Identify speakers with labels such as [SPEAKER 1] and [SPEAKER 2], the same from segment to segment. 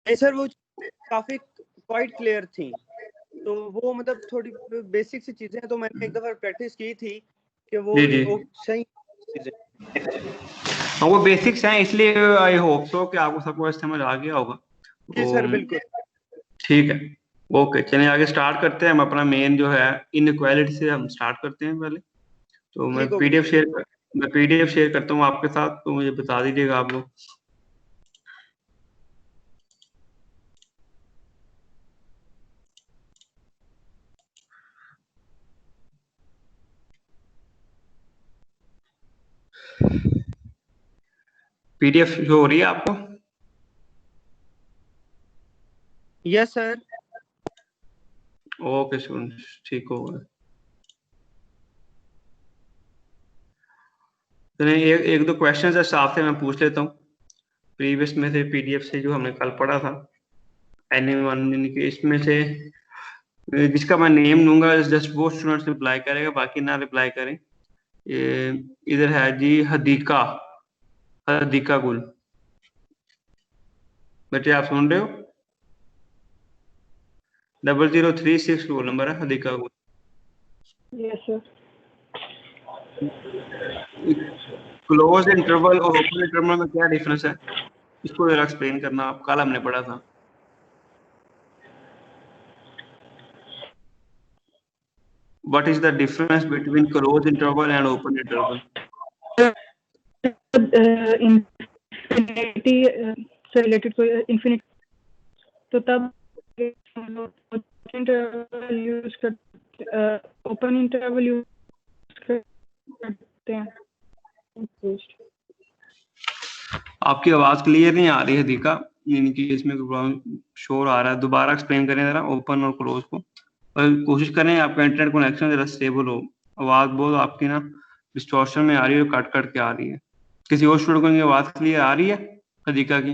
[SPEAKER 1] नहीं सर, वो काफी क्वाइट क्लियर थी, तो वो मतलब थोड़ी बेसिक सी चीजें हैं, तो मैंने एक दफा प्रैक्टिस की थी कि वो सही चीजें।
[SPEAKER 2] हाँ वो बेसिक्स हैं, इसलिए आई होप सो कि आपको सब कुछ समझ आ गया होगा।
[SPEAKER 1] जी सर बिल्कुल।
[SPEAKER 2] ठीक है, ओके चलिए आगे स्टार्ट करते हैं। हम अपना मेन जो है इनइक्वालिटी से हम स्टार्ट करते हैं पहले। तो मैं पीडीएफ शेयर करता हूँ आपके साथ, तो मुझे बता दीजिएगा आप लोग। पीडीएफ शो हो रही है आपको?
[SPEAKER 1] Yes sir.
[SPEAKER 2] ओके सुन, ठीक होगा। चलिए एक दो क्वेश्चन है साथ से मैं पूछ लेता हूँ प्रीवियस में से, पीडीएफ से जो हमने कल पढ़ा था। एनीवन इसमें से जिसका मैं नेम दूंगा जस्ट वो स्टूडेंट्स रिप्लाई करेगा, बाकी ना रिप्लाई करें। ये इधर है जी हदीका, हदीका गुल। बच्चे आप सुन रहे हो? 0036 रोल नंबर है हदीका गुल।
[SPEAKER 3] Yes sir.
[SPEAKER 2] क्लोज इंटरवल और ओपन इंटरवल में क्या डिफरेंस है, इसको जरा एक्सप्लेन करना। आप कल हमने पढ़ा था। What is the difference between closed interval and open interval?
[SPEAKER 3] Infinity से रिलेटेड कोई इंफिनिटी, तो तब इंटरवल यूज कर, ओपन इंटरवल यूज करते हैं।
[SPEAKER 2] आपकी आवाज क्लियर नहीं आ रही है दीका, इनकी इसमें शोर आ रहा है। दोबारा एक्सप्लेन करें जरा ओपन और क्लोज को, और कोशिश करें आपका इंटरनेट कनेक्शन जरा स्टेबल हो। आवाज बहुत आपकी ना डिस्टॉर्शन में आ रही है, कट कट के आ रही है। किसी और स्टूडेंट को आवाज क्लियर आ रही है हदीका की?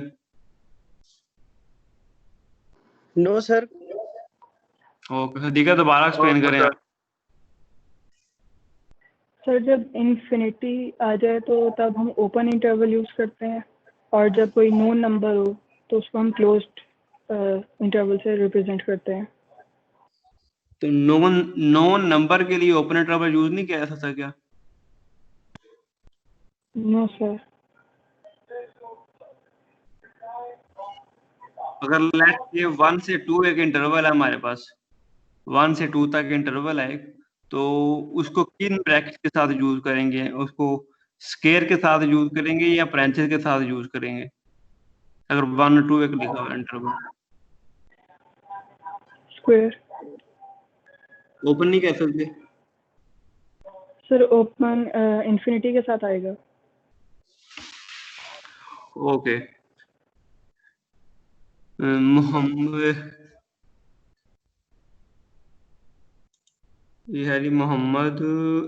[SPEAKER 1] No sir.
[SPEAKER 2] ओके हदीका दोबारा एक्सप्लेन करें आप।
[SPEAKER 3] सर जब इन्फिनिटी आ जाए तो तब हम ओपन इंटरवल यूज करते हैं, और जब कोई नोन नंबर हो तो उसको हम क्लोज्ड इंटरवल से रिप्रेजेंट करते हैं।
[SPEAKER 2] तो नोन नंबर के लिए ओपन इंटरवल यूज नहीं किया जा सकता क्या?
[SPEAKER 3] No sir.
[SPEAKER 2] अगर लेट्स से 1 से 2 एक इंटरवल है हमारे पास, 1 से 2 तक इंटरवल है, तो उसको किन ब्रैकेट के साथ यूज करेंगे? उसको स्केयर के साथ यूज करेंगे या ब्रांचेस के साथ यूज करेंगे? अगर 1 2 एक लिखा हुआ इंटरवल,
[SPEAKER 3] स्क्वायर।
[SPEAKER 2] ओपन नहीं कह सकते?
[SPEAKER 3] सर ओपन इन्फिनिटी के साथ आएगा।
[SPEAKER 2] ओके मोहम्मद, ये है जी मोहम्मद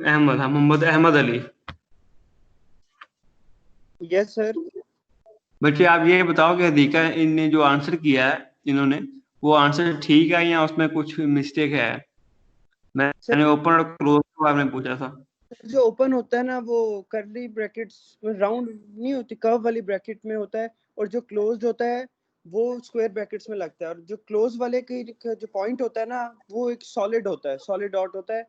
[SPEAKER 2] अहमद, हाँ मोहम्मद अहमद अली।
[SPEAKER 1] Yes sir.
[SPEAKER 2] बच्चे आप ये बताओ कि हदीका इनने जो आंसर किया है इन्होंने, वो आंसर ठीक है या उसमें कुछ मिस्टेक है? मैंने ओपन और क्लोज के बारे में पूछा था।
[SPEAKER 1] जो ओपन होता है ना वो कर्ली ब्रैकेट्स राउंड नहीं होती, कर्व वाली ब्रैकेट में होता है, और जो क्लोज्ड होता है वो स्क्वायर ब्रैकेट्स में लगता है। और जो क्लोज वाले की जो पॉइंट होता है ना वो एक सॉलिड होता है, सॉलिड डॉट होता है।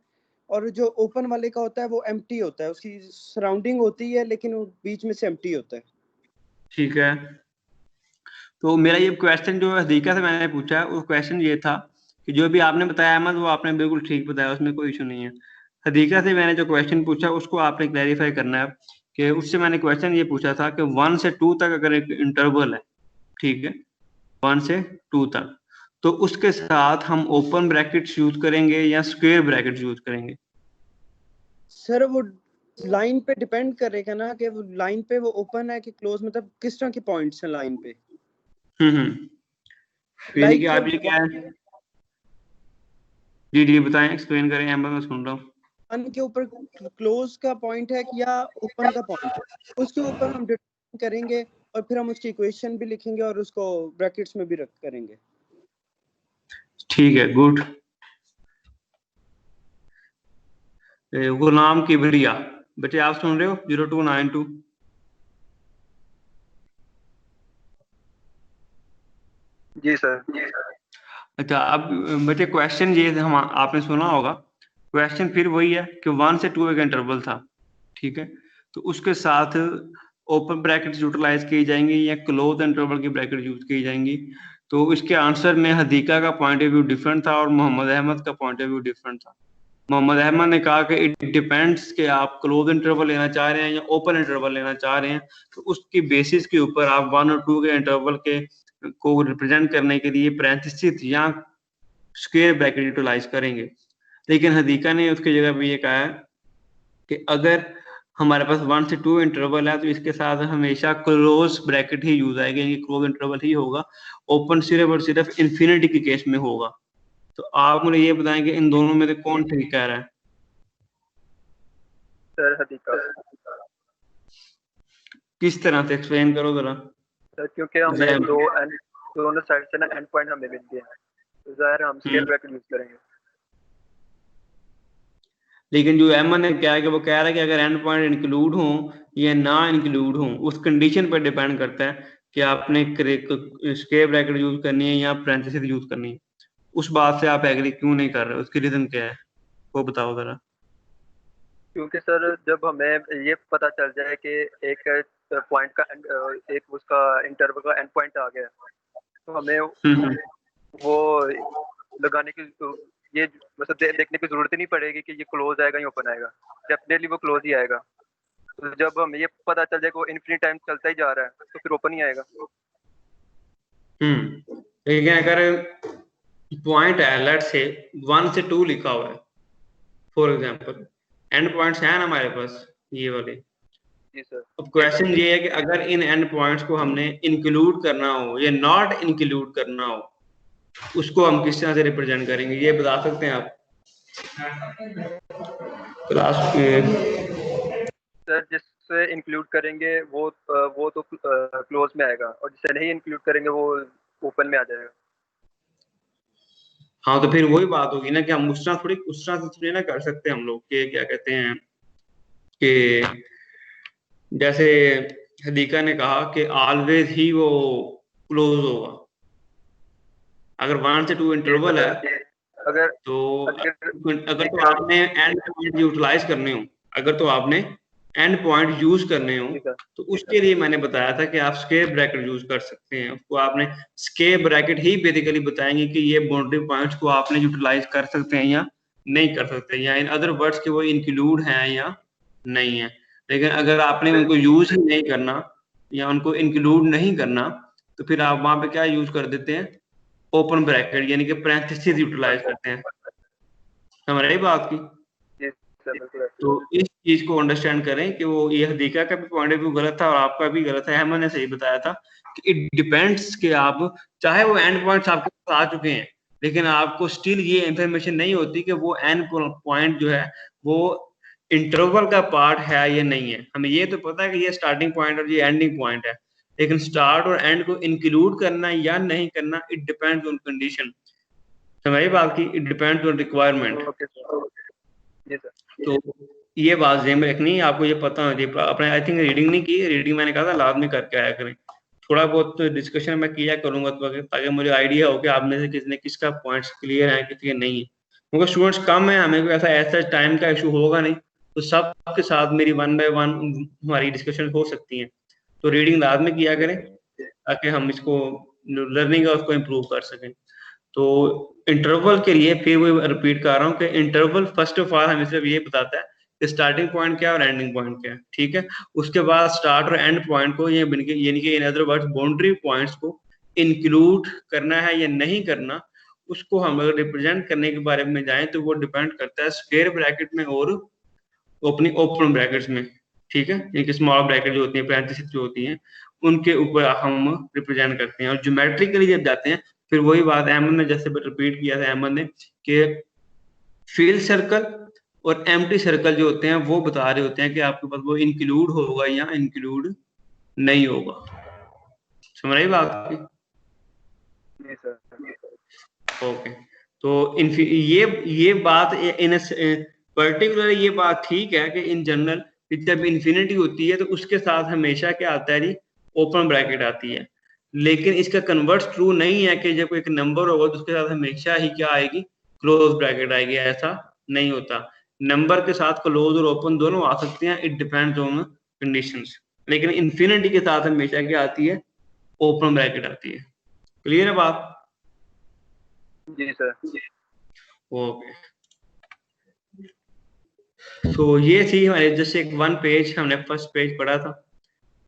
[SPEAKER 1] और जो ओपन वाले का होता है वो एम्प्टी होता है, उसकी सराउंडिंग होती है लेकिन वो बीच में से एम्प्टी होता है।
[SPEAKER 2] ठीक है, तो मेरा ये क्वेश्चन जो हदीका से मैंने पूछा है, वो क्वेश्चन ये था कि जो भी आपने बताया अहमद वो आपने बिल्कुल ठीक बताया, उसमें कोई इशू नहीं है। हदीका से मैंने जो क्वेश्चन पूछा उसको आपने क्लैरिफाई करना है कि उससे मैंने क्वेश्चन ये पूछा था कि 1 से 2 तक अगर एक इंटरवल है, ठीक है, 1 से 2 तक, तो उसके साथ हम ओपन ब्रैकेट्स यूज करेंगे या स्क्वायर ब्रैकेट्स यूज करेंगे?
[SPEAKER 1] सर वो लाइन पे डिपेंड करेगा ना कि वो लाइन पे वो ओपन है कि क्लोज, मतलब किस तरह के पॉइंट्स हैं लाइन पे।
[SPEAKER 2] यानी कि आप ये क्या है, जी बताएं, एक्सप्लेन करें, मैं सुन रहा हूँ।
[SPEAKER 1] वन के ऊपर क्लोज का पॉइंट है या ओपन का पॉइंट है, उसके ऊपर हम डिटरमाइन करेंगे, और फिर हम उसकी इक्वेशन भी लिखेंगे और उसको ब्रैकेट्स में भी रख करेंगे।
[SPEAKER 2] ठीक है, गुड। गुलाम किबरिया, बच्चे आप सुन रहे हो? 0292।
[SPEAKER 4] जी सर।
[SPEAKER 2] अच्छा, अब बच्चे क्वेश्चन ये हम आपने सुना होगा, क्वेश्चन फिर वही है कि 1 से 2 का इंटरवल था, ठीक है, तो उसके साथ ओपन ब्रैकेट यूटिलाइज की जाएंगी या क्लोज इंटरवल की ब्रैकेट यूज की जाएंगी। तो इसके आंसर में हदीका का पॉइंट ऑफ व्यू डिफरेंट था और मोहम्मद अहमद का पॉइंट ऑफ व्यू डिफरेंट था। मोहम्मद अहमद ने कहा कि इट डिपेंड्स कि आप क्लोज इंटरवल लेना चाह रहे हैं या ओपन इंटरवल लेना चाह रहे हैं, तो उसकी बेसिस के ऊपर आप 1 और 2 के इंटरवल के को रिप्रेजेंट करने के लिए पैरेंथेसिस या स्क्वायर ब्रैकेट यूटिलाइज करेंगे। लेकिन हदीका ने उसकी जगह पे ये कहा है कि अगर हमारे पास 1 से 2 इंटरवल है तो इसके साथ हमेशा क्लोज ब्रैकेट ही यूज आएगी, यानी क्लोज इंटरवल ही होगा, ओपन सिर्फ और सिर्फ इन्फिनिटी के केस में होगा। तो आप मुझे ये बताएं कि इन दोनों में से कौन ठीक कह रहा है?
[SPEAKER 4] सर हदीका।
[SPEAKER 2] किस तरह से एक्सप्लेन करो जरा।
[SPEAKER 4] सर क्योंकि हमें दोनों साइड से ना एंड पॉइंट हमें मिल गए हैं, तो ज़ाहिर हम स्क्वायर ब्रैकेट यूज करेंगे।
[SPEAKER 2] लेकिन जो अहमद ने क्या है कि वो कह रहा है कि अगर एंड पॉइंट इंक्लूड हो या ना इंक्लूड हो, उस कंडीशन पर डिपेंड करता है कि आपने स्क्वायर ब्रैकेट यूज करनी है या पैरेंथेसिस यूज करनी है। उस बात से आप एग्री क्यों नहीं कर रहे? उसकी रीजन क्या है वो बताओ जरा।
[SPEAKER 4] क्योंकि सर जब हमें ये पता चल जाए कि एक पॉइंट का एक उसका इंटरवल का एंड पॉइंट आ गया, तो हमें वो लगाने की ये मतलब देखने की जरूरत ही नहीं पड़ेगी कि ये क्लोज आएगा या ओपन आएगा, डेफिनेटली वो क्लोज ही आएगा। तो जब हमें ये पता चल जाए कि वो इन्फिनिट टाइम चलता ही जा रहा है तो फिर ओपन ही आएगा।
[SPEAKER 2] लेकिन अगर पॉइंट है लेट्स से 1 से 2 लिखा हुआ है फॉर एग्जांपल, एंड पॉइंट्स हैं ना हमारे पास ये वाले।
[SPEAKER 4] जी सर।
[SPEAKER 2] अब क्वेश्चन ये है कि अगर इन एंड पॉइंट्स को हमने इंक्लूड करना हो या नॉट इंक्लूड करना हो, उसको हम किस तरह से रिप्रेजेंट करेंगे, ये बता सकते हैं आप क्लास के?
[SPEAKER 4] सर जिससे इंक्लूड करेंगे वो तो क्लोज में आएगा, और जिसे नहीं इंक्लूड करेंगे वो ओपन में आ जाएगा।
[SPEAKER 2] हाँ, तो फिर वही बात होगी ना कि हम उस तरह से थोड़ी ना कर सकते हम लोग कि क्या कहते हैं कि जैसे हदीका ने कहा कि ऑलवेज ही वो क्लोज होगा। अगर 1 से 2 इंटरवल है
[SPEAKER 4] अगर
[SPEAKER 2] तो आपने एंड पॉइंट यूटिलाइज करने हो, अगर तो आपने एंड पॉइंट यूज करने हो, तो उसके लिए मैंने बताया था कि आप स्क्वायर ब्रैकेट यूज कर सकते हैं। उसको आपने स्क्वायर ब्रैकेट ही बेसिकली बताएंगे कि ये बाउंड्री पॉइंट्स को आपने यूटिलाइज कर सकते हैं या नहीं कर सकते, या इन अदर वर्ड्स के वो इंक्लूड हैं या नहीं है। लेकिन अगर आपने उनको यूज ही नहीं करना या उनको इंक्लूड नहीं करना, तो फिर आप वहां पे क्या यूज कर देते हैं? ओपन ब्रैकेट, यानी कि पैरेंथेसिस यूटिलाइज करते हैं। समझ रहे बात की? तो इस चीज को अंडरस्टैंड करें कि वो ये हदीका का भी पॉइंट ऑफ व्यू गलत था और आपका भी गलत है। अहमद ने सही बताया था कि इट डिपेंड्स कि आप चाहे वो एंड पॉइंट्स आपके पास आ चुके हैं, लेकिन आपको स्टिल ये इंफॉर्मेशन नहीं होती कि वो एंड पॉइंट जो है वो इंटरवल का पार्ट है या नहीं है। हमें ये तो पता है कि ये स्टार्टिंग पॉइंट और ये एंडिंग पॉइंट है, लेकिन स्टार्ट और एंड को इंक्लूड करना या नहीं करना इट डिपेंड्स ऑन कंडीशन। समझिए बात की, इट डिपेंड्स ऑन रिक्वायरमेंट। तो ये बात ज़हन में रखनी है, आपको ये पता होना चाहिए। आपने आई थिंक रीडिंग नहीं की, रीडिंग मैंने कहा था लाजमी करके आया करें। थोड़ा बहुत तो डिस्कशन मैं किया करूंगा तो ताकि मुझे आइडिया हो कि आप में से किसने किसका पॉइंट्स क्लियर है किसी के नहीं है। क्योंकि स्टूडेंट्स कम है, हमें कोई ऐसा टाइम का इशू होगा नहीं, तो सबके साथ मेरी 1 बाय 1 हमारी डिस्कशन हो सकती है। तो रीडिंग लाजमी किया करें ताकि हम इसको लर्निंग है उसको इम्प्रूव कर सकें। तो इंटरवल के लिए फिर वो रिपीट कर रहा हूँ कि इंटरवल फर्स्ट ऑफ ऑल हमें सिर्फ ये बताता है कि स्टार्टिंग पॉइंट क्या है और एंडिंग पॉइंट क्या है, ठीक है। उसके बाद स्टार्ट और एंड पॉइंट को यानी कि in other words boundary points को इंक्लूड करना है या नहीं करना, उसको हम अगर रिप्रेजेंट करने के बारे में जाएं तो वो डिपेंड करता है स्क्वायर ब्रैकेट में और ओपन ब्रैकेट्स में, ठीक है। यानी स्मॉल ब्रैकेट जो होती है, पैरेंथेसिस जो होती हैं, उनके ऊपर हम रिप्रेजेंट करते हैं। और ज्योमेट्रिकली जब जाते हैं फिर वही बात अहमद ने जैसे रिपीट किया था अहमद ने कि फील्ड सर्कल और एम्प्टी सर्कल जो होते हैं वो बता रहे होते हैं कि आपके पास वो इंक्लूड होगा या इंक्लूड नहीं होगा। समझ रही बात की? ओके, तो ये बात इन पर्टिकुलर ये बात ठीक है कि इन जनरल जब इन्फिनिटी होती है तो उसके साथ हमेशा क्या आता है जी? ओपन ब्रैकेट आती है। लेकिन इसका कन्वर्स ट्रू नहीं है कि जब कोई एक नंबर होगा तो उसके साथ हमेशा ही क्या आएगी, क्लोज ब्रैकेट आएगी, ऐसा नहीं होता। नंबर के साथ क्लोज और ओपन दोनों आ सकते हैं, इट डिपेंड्स ऑन कंडीशंस, लेकिन इन्फिनिटी के साथ हमेशा क्या आती है, ओपन ब्रैकेट आती है। क्लियर है बात?
[SPEAKER 4] जी सर।
[SPEAKER 2] ओके, तो ये थी हमारे जैसे एक वन पेज, हमने फर्स्ट पेज पढ़ा था,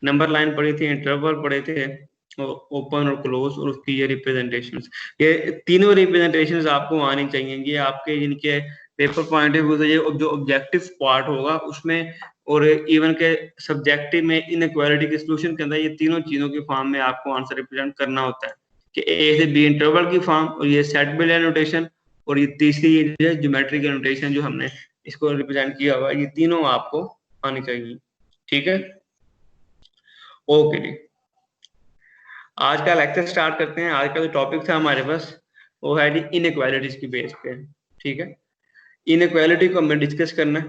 [SPEAKER 2] नंबर लाइन पढ़ी थी, इंटरवल पढ़े थे, ओपन और क्लोज, और उसकी ये रिप्रेजेंटेशंस, ये तीनों रिप्रेजेंटेशंस आपको आनी चाहिए। ये आपके जिनके पेपर पॉइंट ऑफ व्यू से ये जो ऑब्जेक्टिव पार्ट होगा उसमें, और इवन के सब्जेक्टिव में इनइक्वालिटी के सॉल्यूशन के अंदर ये तीनों चीजों के फॉर्म में आपको आंसर रिप्रेजेंट करना होता है कि ए से बी इंटरवल की फॉर्म, और ये सेट बिलियन नोटेशन, और ये तीसरी ये ज्योमेट्रिकल नोटेशन जो हमने इसको रिप्रेजेंट किया हुआ है, ये तीनों आपको आनी चाहिए। ठीक है, ओके जी, आज का लेक्चर स्टार्ट करते हैं। आज का जो टॉपिक था हमारे पास वो है जी इनइक्वालिटीज की बेस पे। ठीक है, इनइक्वालिटी को हमें डिस्कस करना है,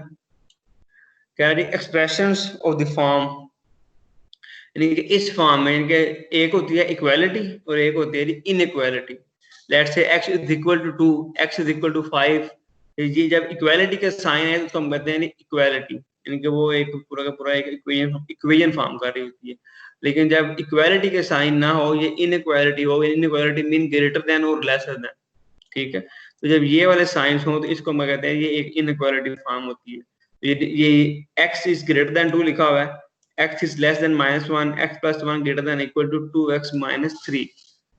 [SPEAKER 2] कह रही एक्सप्रेशंस ऑफ द फॉर्म, यानी कि इस फॉर्म में इनके एक होती है इक्वालिटी और एक होती है inequality. Let's say x is equal to 2, x is equal to 5, ये जब इक्वालिटी का साइन है तो हम कहते हैं इक्वालिटी, यानी कि वो एक पूरा का पूरा एक इक्वेशन फॉर्म कर रही होती है। लेकिन जब इक्वालिटी के साइन ना हो, ये इनइक्वालिटी हो, इनइक्वालिटी मीन ग्रेटर देन और लेसर देन। ठीक है, तो जब ये वाले साइंस हो तो इसको हम कहते हैं ये एक इनइक्वालिटी फॉर्म होती है। ये x इज ग्रेटर देन 2 लिखा हुआ है, x is less than -1, x plus 1 greater than equal to 2x minus 3।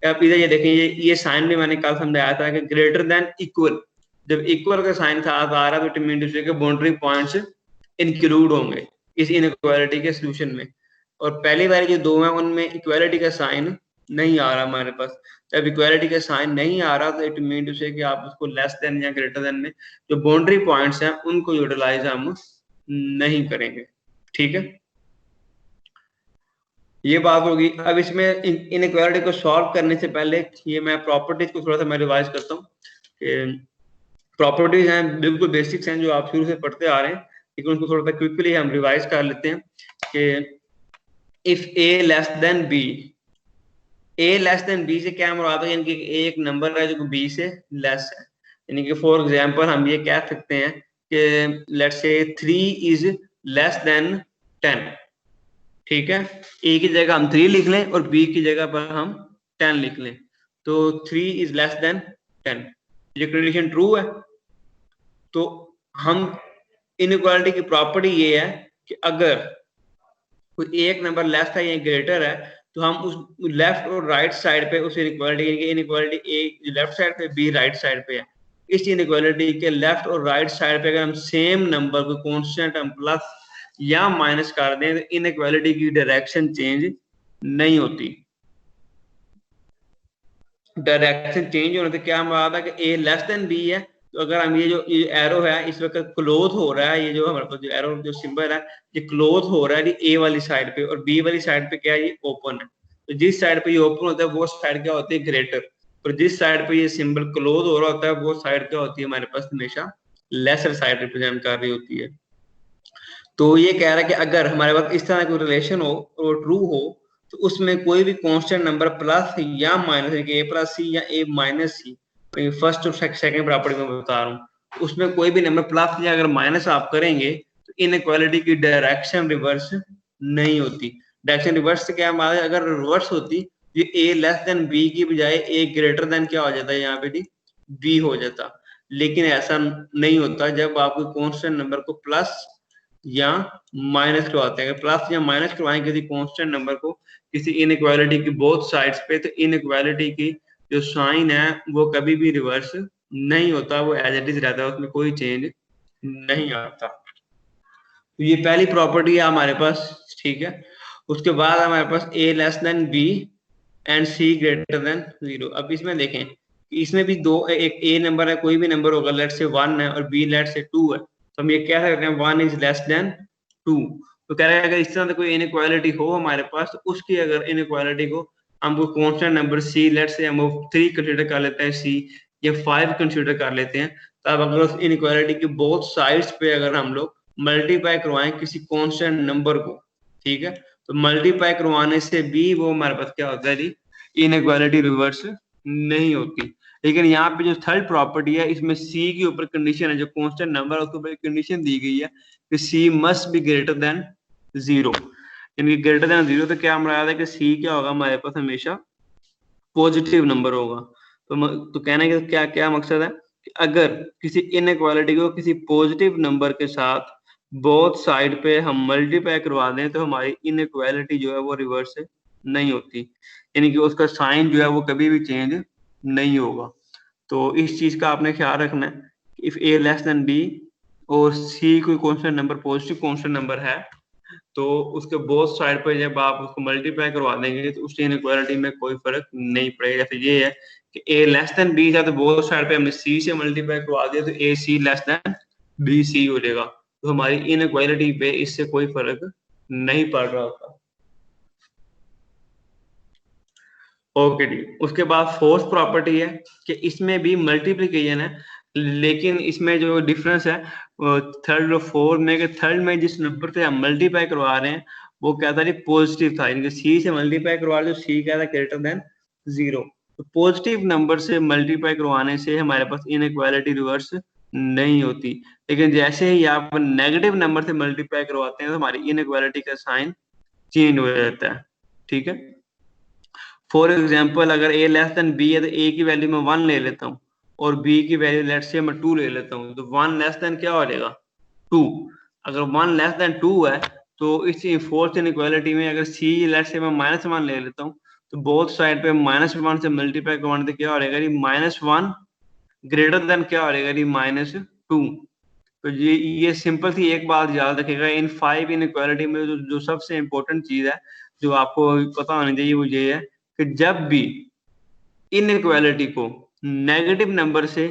[SPEAKER 2] अब इधर ये देखें, ये साइन भी मैंने कल समझाया था कि ग्रेटर देन इक्वल, जब इक्वल का साइन था आ रहा तो इट मीन टू से बाउंड्री पॉइंट्स इंक्लूड होंगे इस इनइक्वालिटी के सॉल्यूशन में। और पहली बार जो दो है उनमें इक्वालिटी का साइन नहीं आ रहा हमारे पास। जब इक्वालिटी का साइन नहीं आ रहा तो इट मीन टू से कि आप उसको लेस देन या ग्रेटर देन में जो बाउंड्री पॉइंट्स हैं उनको यूटिलाइज हम नहीं करेंगे। ठीक है, ये बात होगी। अब इसमें इनइक्वालिटी को सॉल्व करने से पहले ये मैं प्रॉपर्टीज को थोड़ा सा मैं रिवाइज करता हूँ कि प्रॉपर्टीज हैं बिल्कुल बेसिक्स हैं जो आप शुरू से पढ़ते आ रहे हैं, लेकिन उनको थोड़ा सा क्विकली हम रिवाइज कर लेते हैं कि if a less than b, a less than b से क्या मुराद है, यानी कि एक नंबर है जो b से लेस है। यानी कि फॉर एग्जांपल हम ये कह सकते हैं कि let's say 3 is less then 10। ठीक है, a की जगह हम 3 लिख लें और b की जगह पर हम 10 लिख लें, तो 3 इज लेस देन 10, ये कंडीशन ट्रू है। तो हम इनइक्वालिटी की प्रॉपर्टी ये है कि अगर कोई एक नंबर लेस है या ग्रेटर है तो हम उस लेफ्ट और राइट साइड पे उस इनइक्वालिटी ए लेफ्ट साइड पे, बी राइट साइड पे है, इस इनइक्वालिटी के लेफ्ट और राइट साइड पे अगर हम सेम नंबर को कांस्टेंट हम प्लस या माइनस कर दें तो इनइक्वालिटी की डायरेक्शन चेंज नहीं होती। डायरेक्शन चेंज होने से क्या हमारा था कि ए लेस देन बी है, तो अगर हम ये जो एरो है इस वक्त क्लोज हो रहा है, ये जो हमारे पास जो एरो जो सिंबल है ये क्लोज हो रहा है ए वाली साइड पे, और बी वाली साइड पे क्या है, ये ओपन है। तो जिस साइड पे ये ओपन होता है वो साइड क्या होती है, ग्रेटर, और जिस साइड पे ये सिंबल क्लोज हो रहा होता है वो साइड क्या होती है हमारे पास, हमेशा लेसर साइड रिप्रेजेंट कर रही होती है। तो ये कह रहा है कि अगर हमारे पास इस तरह कोई रिलेशन हो और ट्रू हो तो उसमें कोई भी कांस्टेंट नंबर प्लस या माइनस, ए प्लस सी या ए माइनस सी, फर्स्ट और सेकंड प्रॉपर्टी में बता रहा हूँ, उसमें कोई भी नंबर प्लस या अगर माइनस आप करेंगे तो इनइक्वालिटी की डायरेक्शन रिवर्स नहीं होती। डायरेक्शन रिवर्स से क्या हमारा, अगर रिवर्स होती ये ए लेस देन बी की बजाय ए ग्रेटर देन क्या हो जाता है यहाँ पे बी हो जाता, लेकिन ऐसा नहीं होता जब आप कोई कांस्टेंट नंबर को प्लस या माइनस करवाते हैं। अगर प्लस या माइनस करवाएं किसी कांस्टेंट नंबर को किसी इनइक्वालिटी की बोथ साइड्स पे, तो इनइक्वालिटी की जो साइन है वो कभी भी रिवर्स नहीं होता, वो एज इट इज रहता है, उसमें कोई चेंज नहीं आता। तो ये पहली प्रॉपर्टी है हमारे पास। ठीक है, उसके बाद हमारे पास A less than B and C greater than 0। अब इसमें देखें, इसमें भी दो, एक ए नंबर है, कोई भी नंबर होगा, लेट से 1 है और बी लेट से 2 है, तो हम ये कह सकते हैं 1 इज लेस देन 2। तो कह रहे हैं अगर इस तरह से कोई इनइक्वालिटी हो हमारे पास तो उसकी अगर इनइक्वालिटी को हम कोई कांस्टेंट नंबर सी लेट से हम 3 कंसीडर कर लेते हैं सी, या 5 कंसीडर कर लेते हैं, तब अगर उस इनइक्वालिटी की बोथ साइड्स पे अगर हम लोग मल्टीप्लाई करवाएं किसी कांस्टेंट नंबर को, ठीक है, तो मल्टीप्लाई करवाने से भी वो हमारे पास क्या होता है जी, इनइक्वालिटी रिवर्स नहीं होती। लेकिन यहाँ पे जो थर्ड प्रॉपर्टी है इसमें सी के ऊपर कंडीशन है, जो कांस्टेंट नंबर है उसके ऊपर कंडीशन दी गई है कि सी मस्ट बी ग्रेटर देन 0। यानी ग्रेटर देन 0 तो क्या मुराद है कि सी क्या होगा हमारे पास हमेशा पॉजिटिव नंबर होगा। तो कहने का क्या क्या मकसद है कि अगर किसी इनइक्वालिटी को किसी पॉजिटिव नंबर के साथ बोथ साइड पे हम मल्टीप्लाई करवा दें तो हमारी इनइक्वालिटी जो है वो रिवर्स नहीं होती, यानी कि उसका साइन जो है वो कभी भी चेंज नहीं होगा। तो इस चीज का आपने ख्याल रखना है, if A less than B और सी कोई constant number positive constant number है तो उसके बोथ साइड पर जब आप उसको मल्टीप्लाई करवा देंगे तो उसकी इनइक्वालिटी में कोई फर्क नहीं पड़ेगा। जैसे ये है कि ए लेस देन बी था तो बोथ साइड पे हमने सी से मल्टीप्लाई करवा दिया तो ए सी लेस देन बी सी हो जाएगा, तो हमारी इनइक्वालिटी पे इससे कोई फर्क नहीं पड़ रहा होता। ओके जी, उसके बाद फोर्थ प्रॉपर्टी है कि इसमें भी मल्टीप्लिकेशन है, लेकिन इसमें जो डिफरेंस है थर्ड और फोर्थ में, कि थर्ड में जिस नंबर से हम मल्टीप्लाई करवा रहे हैं वो क्या था, पॉजिटिव था, यानी सी से मल्टीप्लाई करवा रहे तो सी क्या था, ग्रेटर देन 0। तो पॉजिटिव नंबर से मल्टीप्लाई करवाने से हमारे पास इनइक्वालिटी रिवर्स नहीं होती, लेकिन जैसे ही आप नेगेटिव नंबर से मल्टीप्लाई करवाते हैं तो हमारी इनइक्वालिटी का साइन चेंज हो जाता है। ठीक है, फॉर एग्जाम्पल अगर a लेस देन b है तो a की वैल्यू में 1 ले लेता हूँ और b की वैल्यू लेट से मैं 2 ले लेता हूँ, तो 1 लेस देन क्या हो जाएगा 2। अगर 1 लेस देन 2 है तो इस फोर्थ इनइक्वालिटी में अगर c लेट से मैं -1 ले लेता हूँ तो बोथ साइड पे -1 से मल्टीप्लाई करवाने से क्या हो जाएगा, -1 ग्रेटर देन क्या हो जाएगा, -2। तो ये सिंपल सी एक बात याद रखेगा, इन 5 इनइक्वालिटी में जो सबसे इंपॉर्टेंट चीज है जो आपको पता होनी चाहिए वो ये है कि जब भी इनइक्वालिटी को नेगेटिव नंबर से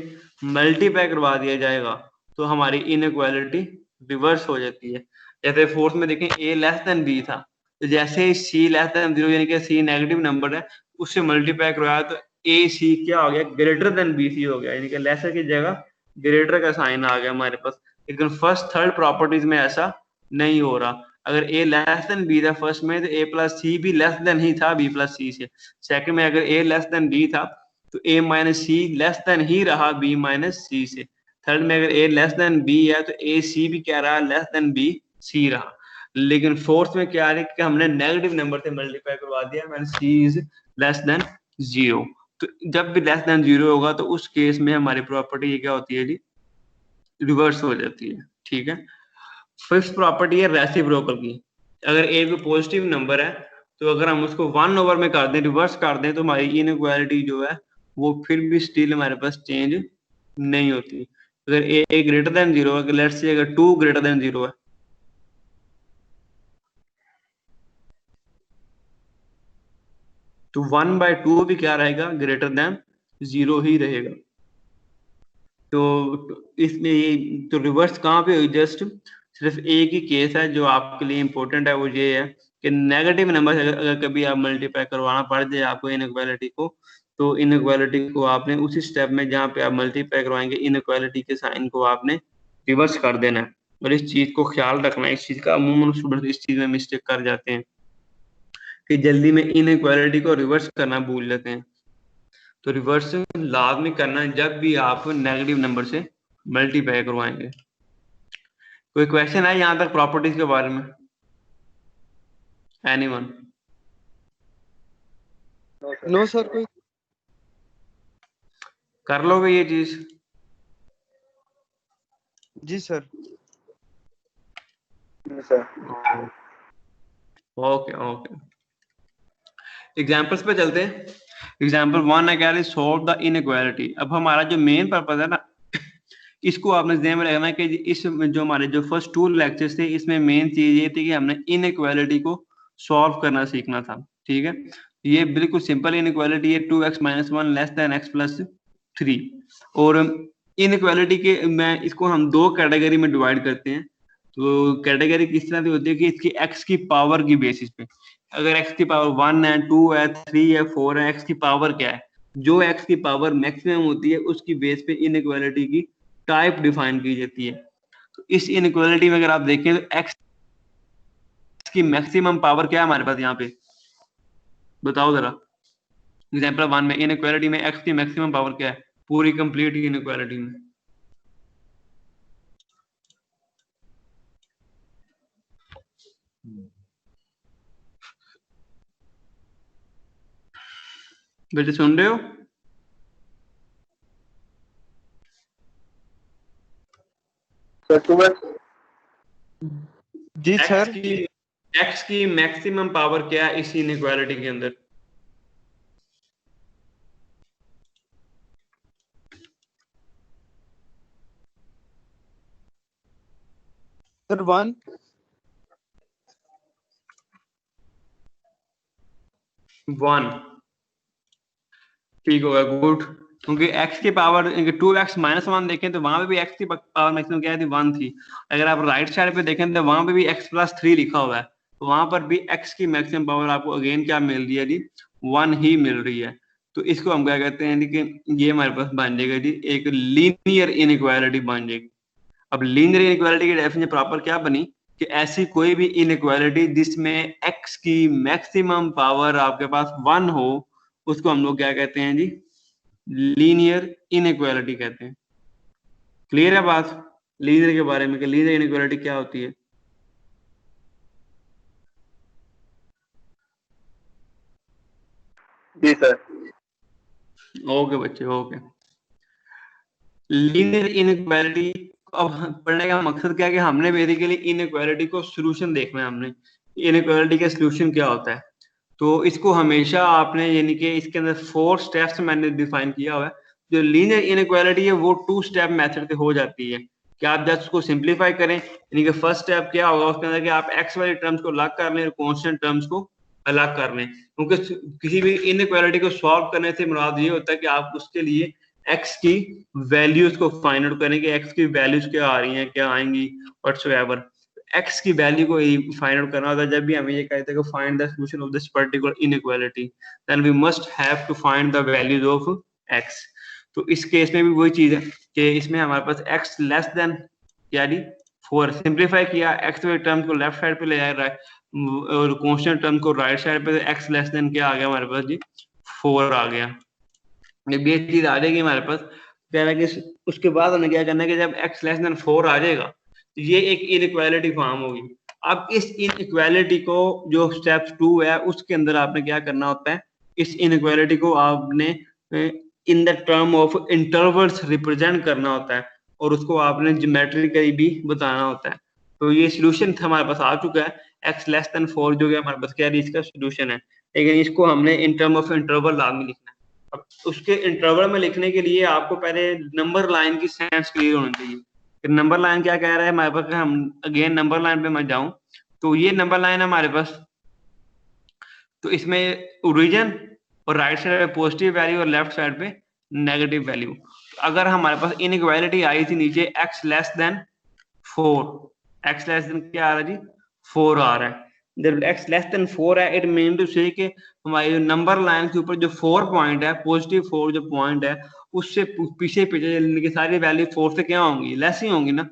[SPEAKER 2] मल्टीप्लाई करवा दिया जाएगा तो हमारी इनइक्वालिटी रिवर्स हो जाती है। जैसे फोर्थ में देखें a लेस देन b था, तो जैसे ही c लेस देन 0 यानी कि c नेगेटिव नंबर है उससे मल्टीप्लाई करवाया तो a c क्या हो गया, ग्रेटर देन b c हो गया, यानी कि लेसर की जगह ग्रेटर का साइन आ गया हमारे पास। लेकिन फर्स्ट थर्ड प्रॉपर्टीज में ऐसा नहीं हो रहा, अगर a लेस देन b था फर्स्ट में तो a प्लस सी भी लेस देन ही था b प्लस सी से, सेकंड में अगर a लेस देन b था तो a minus c less than ही रहा b माइनस सी से, थर्ड में अगर a लेस देन b है तो a c भी क्या रहा, लेस देन b c रहा। लेकिन फोर्थ में क्या है कि हमने नेगेटिव नंबर से मल्टीप्लाई करवा दिया, मैंने c इज लेस देन 0। तो जब भी लेस देन 0 होगा तो उस केस में हमारी प्रॉपर्टी क्या होती है जी, रिवर्स हो जाती है। ठीक है, फिफ्थ प्रॉपर्टी है रेसिप्रोकल की। अगर ए कोई पॉजिटिव नंबर है तो अगर हम उसको 1 ओवर में कर दें, रिवर्स कर दें, तो हमारी इनइक्वालिटी जो है वो फिर भी स्टिल हमारे पास चेंज नहीं होती। अगर ए ग्रेटर देन 0 है, लेट्स से अगर 2 ग्रेटर देन 0 है तो 1/2 भी क्या रहेगा, ग्रेटर देन 0 ही रहेगा। तो इसमें ये तो रिवर्स कहाँ पे हुई, जस्ट सिर्फ एक ही केस है जो आपके लिए इंपॉर्टेंट है, वो ये है कि नेगेटिव नंबर से अगर कभी आप मल्टीप्लाई करवाना पड़ जाए आपको इनइक्वालिटी को, तो इनइक्वालिटी को आपने उसी स्टेप में जहाँ पे आप मल्टीप्लाई करवाएंगे इनइक्वालिटी के साइन को आपने रिवर्स कर देना है। और इस चीज को ख्याल रखना है, इस चीज का अमूमन स्टूडेंट इस चीज में मिस्टेक कर जाते हैं कि जल्दी में इनइक्वालिटी को रिवर्स करना भूल जाते हैं। तो रिवर्स लाजमी करना है जब भी आप नेगेटिव नंबर से मल्टीप्लाई करवाएंगे। कोई क्वेश्चन है यहाँ तक प्रॉपर्टीज के बारे में, एनीवन?
[SPEAKER 1] नो सर, कोई
[SPEAKER 2] कर लोगे ये चीज?
[SPEAKER 1] जी सर।
[SPEAKER 2] ओके ओके, एग्जांपल्स पे चलते हैं। एग्जांपल 1 है, क्या है, सॉल्व द इनइक्वालिटी। अब हमारा जो मेन पर्पस है ना, इसको आपने ध्यान में रखना कि इस जो हमारे जो फर्स्ट 2 लेक्चर्स थे इसमें मेन चीज ये थी कि हमने इनइक्वालिटी को सॉल्व करना सीखना था। ठीक है, ये बिल्कुल सिंपल इनइक्वालिटी है, 2x - 1 लेस देन x + 3। और इनइक्वालिटी के मैं इसको हम 2 कैटेगरी में डिवाइड करते हैं। तो कैटेगरी किस तरह की होती है कि इसकी x की पावर की बेसिस पे, अगर x की पावर 1 है, 2 है, 3 है, 4 है, x की पावर क्या है, जो x की पावर मैक्सिमम होती है उसकी बेस पे इनइक्वालिटी की टाइप डिफाइन की जाती है। तो इस इनइक्वालिटी में अगर आप देखें तो x की मैक्सिमम पावर क्या है हमारे पास यहाँ पे, बताओ जरा। एग्जांपल 1 में इनइक्वालिटी में x की मैक्सिमम पावर क्या है पूरी कंप्लीट इनइक्वालिटी में? बेटे सुन रहे हो?
[SPEAKER 1] जी सर।
[SPEAKER 2] x की मैक्सिमम पावर क्या है इस इनइक्वालिटी के अंदर?
[SPEAKER 1] सर 1।
[SPEAKER 2] 1 ठीक होगा, गुड। क्योंकि x की पावर 2x माइनस 1 देखें तो वहां पे भी x की पावर मैक्सिमम क्या थी 1 थी। अगर आप राइट साइड पे देखें तो वहां पे भी x प्लस 3 लिखा हुआ है, तो वहां पर भी x की मैक्सिमम पावर आपको अगेन क्या मिल रही है जी 1 ही मिल रही है। तो इसको हम क्या कहते हैं कि ये हमारे पास बन जाएगा जी एक लीनियर इनइक्वालिटी बन जाएगी। अब लीनियर इनइक्वालिटी की डेफिनेशन प्रॉपर क्या बनी कि ऐसी कोई भी इनइक्वालिटी जिसमें x की मैक्सिमम पावर आपके पास 1 हो उसको हम लोग क्या कहते हैं जी लीनियर इनइक्वालिटी कहते हैं। क्लियर है बात लीनियर के बारे में कि लीनियर इनइक्वालिटी क्या होती है?
[SPEAKER 4] जी सर।
[SPEAKER 2] ओके बच्चे ओके। लीनियर इनइक्वालिटी अब पढ़ने का मकसद क्या है कि हमने बेसिकली इनइक्वालिटी को सॉल्यूशन देखना है। हमने इनइक्वालिटी का सॉल्यूशन क्या होता है तो इसको हमेशा आपने यानी कि इसके अंदर 4 स्टेप्स मैंने डिफाइन किया हुआ है। जो लीनियर इनइक्वालिटी है वो 2 स्टेप मेथड से हो जाती है कि आप जस्ट उसको सिंप्लीफाई करें। यानी कि फर्स्ट स्टेप क्या होगा उसके अंदर कि आप x वाली टर्म्स को अलग कर लें और कांस्टेंट टर्म्स को अलग कर लें। क्योंकि किसी भी इनइक्वालिटी को सॉल्व करने से मुराद ये होता है कि आप उसके लिए x की वैल्यूज को फाइंड आउट करें कि x की वैल्यूज क्या आ रही हैं क्या आएंगी व्हाटसोएवर। x की वैल्यू को फाइंड आउट करना होता है। जब भी हम ये कहते हैं कि find the solution of this particular inequality then we must have to find the values of x। तो इस केस में भी वही चीज है कि इसमें हमारे पास x लेस देन क्या जी 4 सिंप्लीफाई किया x वाले टर्म को लेफ्ट साइड पे ले आया और कांस्टेंट टर्म को राइट साइड पे x लेस देन क्या आ गया हमारे पास जी 4 आ गया। जब ये चीज आ जाएगी हमारे पास कह रहा है कि उसके बाद हमें क्या करना है कि जब x लेस देन 4 आ जाएगा तो ये एक इनइक्वालिटी फॉर्म होगी। अब इस इनइक्वालिटी को जो स्टेप 2 है उसके अंदर आपने क्या करना होता है इस इनइक्वालिटी को आपने in the term of intervals represent करना होता है और उसको आपने ज्योमेट्रिकली भी बताना होता है। तो ये सॉल्यूशन हमारे पास आ चुका है x लेस देन 4 जो कि हमारे पास क्या है इसका सॉल्यूशन है। लेकिन इसको हमने इन टर्म ऑफ इंटरवल लाजमी लिखना है। अब उसके इंटरवल में लिखने के लिए आपको पहले नंबर लाइन की सेंस क्लियर होनी चाहिए। फिर नंबर लाइन क्या कह रहा है हमारे पास हम अगेन नंबर लाइन पे मैं जाऊं तो ये नंबर लाइन है हमारे पास। तो इसमें ओरिजिन और राइट साइड पे पॉजिटिव वैल्यू और लेफ्ट साइड पे नेगेटिव वैल्यू। अगर हमारे पास इनइक्वालिटी आई थी नीचे x less than 4 x less then क्या आ रहा है जी 4 आ रहा है। जब x लेस देन 4 है इट मीन टू से कि हमारी नंबर लाइन के ऊपर जो 4 पॉइंट है पॉजिटिव 4 जो पॉइंट है उससे पीछे पीछे की सारी वैल्यू 4 से क्या होंगी लेस ही होंगी ना।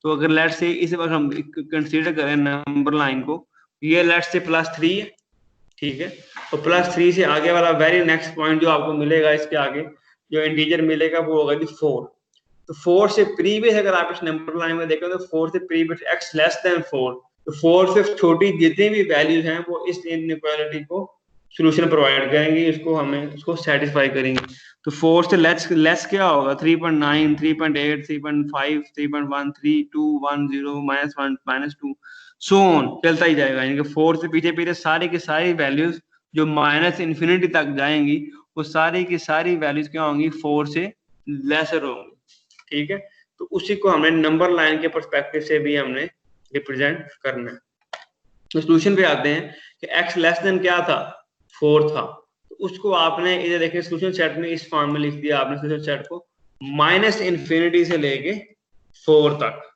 [SPEAKER 2] तो अगर लेट्स से इस बार हम कंसीडर करें नंबर लाइन को ये लेट्स से +3 है ठीक है। तो +3 से आगे वाला वेरी नेक्स्ट पॉइंट जो आपको मिलेगा इसके आगे जो इंटीजर मिलेगा वो होगा जी 4। तो 4 से प्रीवियस अगर आप इस नंबर लाइन में देखें तो 4 से प्रीवियस x लेस देन 4 तो 4 से छोटी जितनी भी वैल्यूज हैं वो इस इनइक्वालिटी को सॉल्यूशन प्रोवाइड करेंगे इसको हमें इसको सेटिस्फाई करेंगे। तो 4 से लेस क्या होगा 3.9 3.8 3.5 3.1 3 2 1 0 -1 -2 सो ऑन चलता ही जाएगा। यानी कि 4 से पीछे पीछे सारी की सारी वैल्यूज जो माइनस इन्फिनिटी तक जाएंगी वो सारी की सारी वैल्यूज क्या होंगी 4 से लेसर होंगी ठीक है। तो उसी को हमने नंबर लाइन के पर्सपेक्टिव से भी हमने रिप्रेजेंट करना है। तो सॉल्यूशन पे आते हैं कि x लेस देन क्या था 4 था। तो उसको आपने इधर देखें सॉल्यूशन सेट में इस फॉर्म में लिख दिया आपने सॉल्यूशन सेट को माइनस इन्फिनिटी से लेके 4 तक।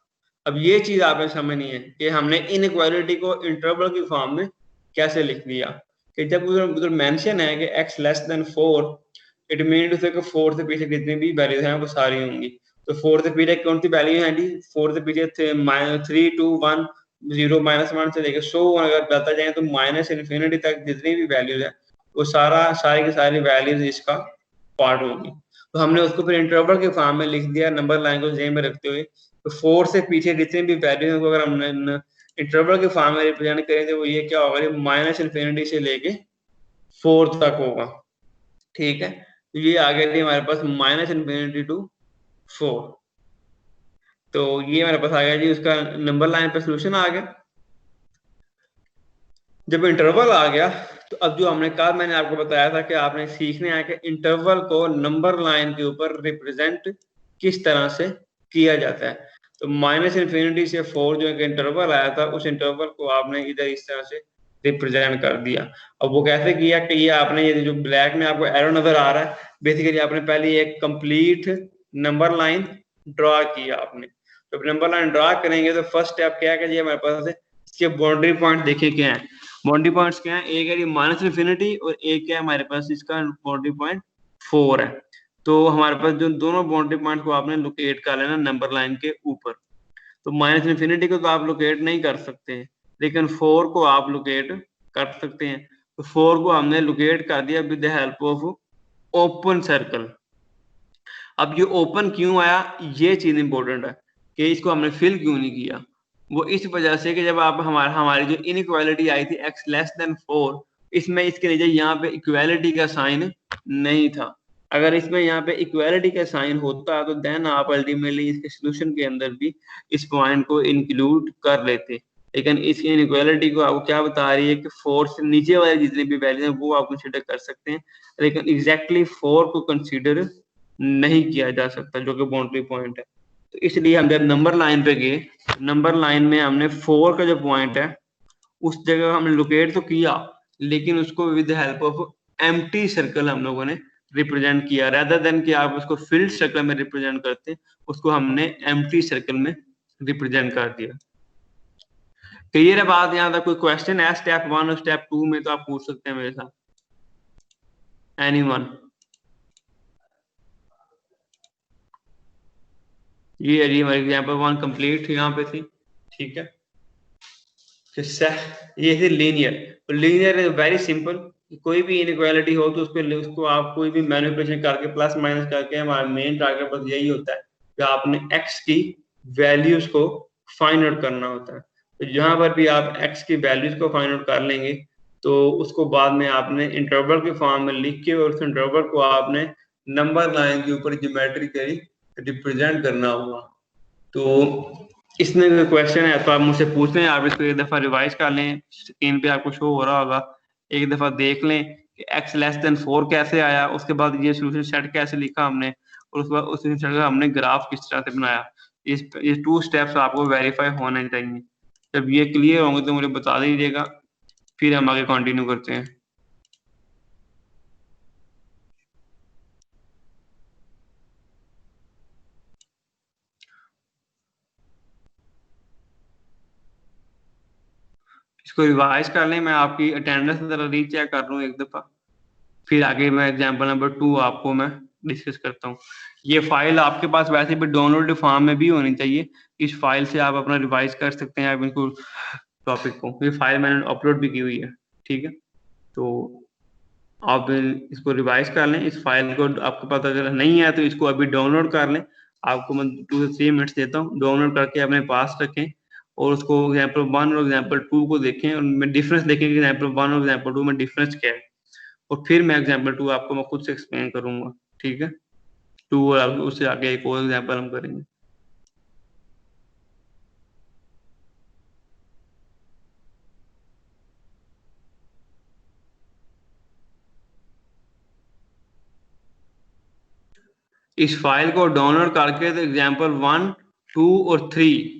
[SPEAKER 2] अब ये चीज आपने समझनी है कि हमने इनइक्वालिटी को इंटरवल की फॉर्म में कैसे लिख दिया कि जब उधर मेंशन है कि x less than 4 it mean to say कि 4 से पीछे जितनी भी वैल्यूज हैं वो सारी होंगी। तो 4 से पीछे कौन सी वैल्यू है जी 4 से पीछे 3 2 1 0 -1 से लेकर 100 अगर बताता जाए तो माइनस इन्फिनिटी तक जितनी भी वैल्यूज है वो सारी की सारी वैल्यूज इसका पार्ट होगी। तो हमने उसको फिर इंटरवल के फॉर्म में लिख दिया नंबर लाइन को जेन में रखते हुए। तो 4 से पीछे जितने भी वैल्यूज हैं अगर हमने इंटरवल के फॉर्म में रिप्रेजेंट करें तो वो ये क्या होगा, माइनस इन्फिनिटी से लेके 4 तक होगा। ठीक है, तो ये आ गया हमारे पास माइनस इन्फिनिटी टू 4। तो ये हमारे पास आ गया जी उसका नंबर लाइन पे सोल्यूशन आ गया। जब इंटरवल आ गया तो अब जो हमने कहा, मैंने आपको बताया था कि आपने सीखने आया कि इंटरवल को नंबर लाइन के ऊपर रिप्रेजेंट किस तरह से किया जाता है। तो माइनस इन्फिनिटी से 4 जो एक इंटरवल आया था, उस इंटरवल को आपने इधर इस तरह से रिप्रेजेंट कर दिया। अब वो कैसे किया कि ये आपने ये जो ब्लैक में आपको एरो नजर आ रहा है, बेसिकली आपने पहले एक कंप्लीट नंबर लाइन ड्रॉ किया आपने। तो नंबर लाइन ड्रॉ करेंगे तो फर्स्ट स्टेप क्या है कि ये हमारे पास इसके बाउंड्री पॉइंट देखे क्या है। बाउंड्री पॉइंट्स क्या है, एक है माइनस इन्फिनिटी और एक क्या है हमारे पास इसका बाउंड्री पॉइंट 4 है। तो हमारे पास जो दोनों बाउंड्री पॉइंट को आपने लोकेट कर लेना नंबर लाइन के ऊपर। तो माइनस इन्फिनिटी को तो आप लोकेट नहीं कर सकते, लेकिन 4 को आप लोकेट कर सकते हैं। तो 4 को हमने लोकेट कर दिया with the help of open circle. अब ये ओपन क्यों आया, ये चीज इंपॉर्टेंट है कि इसको हमने फिल क्यों नहीं किया। वो इस वजह से कि जब आप हमारी जो इनइक्वालिटी आई थी x लेस देन 4, इसमें इसके नीचे यहाँ पे इक्वालिटी का साइन नहीं था। अगर इसमें यहाँ पे इक्वालिटी का साइन होता तो देन आप अल्टीमेटली इसके सोल्यूशन के अंदर भी इस पॉइंट को इंक्लूड कर लेते। लेकिन इस इनइक्वालिटी को आपको क्या बता रही है कि 4 से नीचे वाले जितने भी वैल्यू हैं वो आप कंसिडर कर सकते हैं, लेकिन एग्जैक्टली 4 को कंसिडर नहीं किया जा सकता जो कि बाउंड्री पॉइंट है। तो इसलिए हम जब नंबर लाइन पे गए, नंबर लाइन में हमने 4 का जो पॉइंट है उस जगह हमने लोकेट तो किया, लेकिन उसको with help of empty circle हम लोगों ने रिप्रेजेंट किया। रेदर देन कि आप उसको फिल्ड सर्कल में रिप्रेजेंट करते, उसको हमने एम्प्टी सर्कल में रिप्रेजेंट कर दिया। क्लियर है बात? यहाँ तक कोई क्वेश्चन है स्टेप 1 और स्टेप 2 में तो आप पूछ सकते हैं मेरे साथ, एनीवन। ये है जी हमारी एग्जांपल 1 कंप्लीट यहाँ पे थी। ठीक है, ये थी लीनियर। तो लीनियर इज वेरी सिंपल, कोई भी इनइक्वालिटी हो तो उसको आप कोई भी मैनिपुलेशन करके प्लस माइनस करके, हमारा मेन टारगेट बस यही होता है कि आपने x की वैल्यूज को फाइंड आउट करना होता है। तो जहां पर भी आप x की वैल्यूज को फाइंड आउट कर लेंगे तो उसको बाद में आपने इंटरवल के फॉर्म में लिख के और उस इंटरवल को आपने नंबर लाइन के ऊपर ज्योमेट्रिकली रिप्रेजेंट करना होगा। तो इसमें कोई क्वेश्चन है तो आप मुझसे पूछ लें, आप इसको एक दफा रिवाइज कर लें, स्क्रीन पे आपको शो हो रहा होगा, एक दफा देख लें कि x लेस देन 4 कैसे आया, उसके बाद ये सोल्यूशन सेट कैसे लिखा हमने, और उसके बाद उस सेट का हमने ग्राफ किस तरह से बनाया। ये 2 स्टेप्स आपको वेरीफाई होने चाहिए। जब ये क्लियर होंगे तो मुझे बता दीजिएगा, फिर हम आगे कंटिन्यू करते हैं। इसको रिवाइज कर लें, मैं आपकी अटेंडेंस जरा रीचेक कर लूँ एक दफा, फिर आगे मैं एग्जांपल नंबर 2 आपको मैं डिस्कस करता हूँ। ये फाइल आपके पास वैसे भी डाउनलोड फॉर्म में भी होनी चाहिए, इस फाइल से आप अपना रिवाइज कर सकते हैं आप इनको टॉपिक को। ये फाइल मैंने अपलोड भी की हुई है। ठीक है, तो आप इसको रिवाइज कर लें। इस फाइल को आपके पास अगर नहीं है तो इसको अभी डाउनलोड कर लें। आपको मैं 2 से 3 मिनट्स देता हूँ, डाउनलोड करके अपने पास रखें और उसको एग्जाम्पल 1 और एग्जाम्पल 2 को देखें और मैं डिफरेंस देखें कि एग्जाम्पल 1 और एग्जाम्पल 2 में डिफरेंस क्या है, और फिर मैं एग्जाम्पल 2 आपको मैं खुद से एक्सप्लेन करूंगा। ठीक है, 2 और उससे आगे एक और एग्जाम्पल हम करेंगे। इस फाइल को डाउनलोड करके तो एग्जाम्पल 1, 2 और 3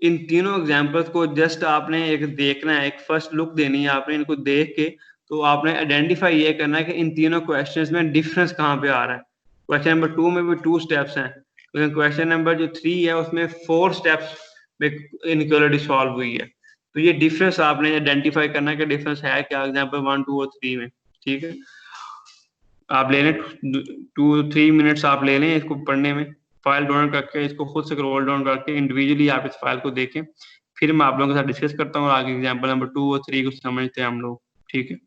[SPEAKER 2] इन तीनों एग्जाम्पल्स को जस्ट आपने एक देखना है, एक फर्स्ट लुक देनी है आपने। इनको देख के तो आपने आइडेंटिफाई ये करना है कि इन तीनों क्वेश्चंस में डिफरेंस कहाँ पे आ रहा है। क्वेश्चन नंबर 2 में भी 2 स्टेप्स हैं, लेकिन क्वेश्चन नंबर जो 3 है उसमें 4 स्टेप्स में इनइक्वालिटी सॉल्व हुई है। तो ये डिफरेंस आपने आइडेंटिफाई करना है कि डिफरेंस है क्या एग्जाम्पल 1, 2 और 3 में। ठीक है, आप ले लें 2-3 मिनट्स आप ले लें इसको पढ़ने में। फाइल डाउनलोड करके इसको खुद से रोल डाउन करके इंडिविजुअली आप इस फाइल को देखें, फिर मैं आप लोगों के साथ डिस्कस करता हूँ और आगे एग्जाम्पल नंबर 2 और 3 को समझते हैं हम लोग। ठीक है,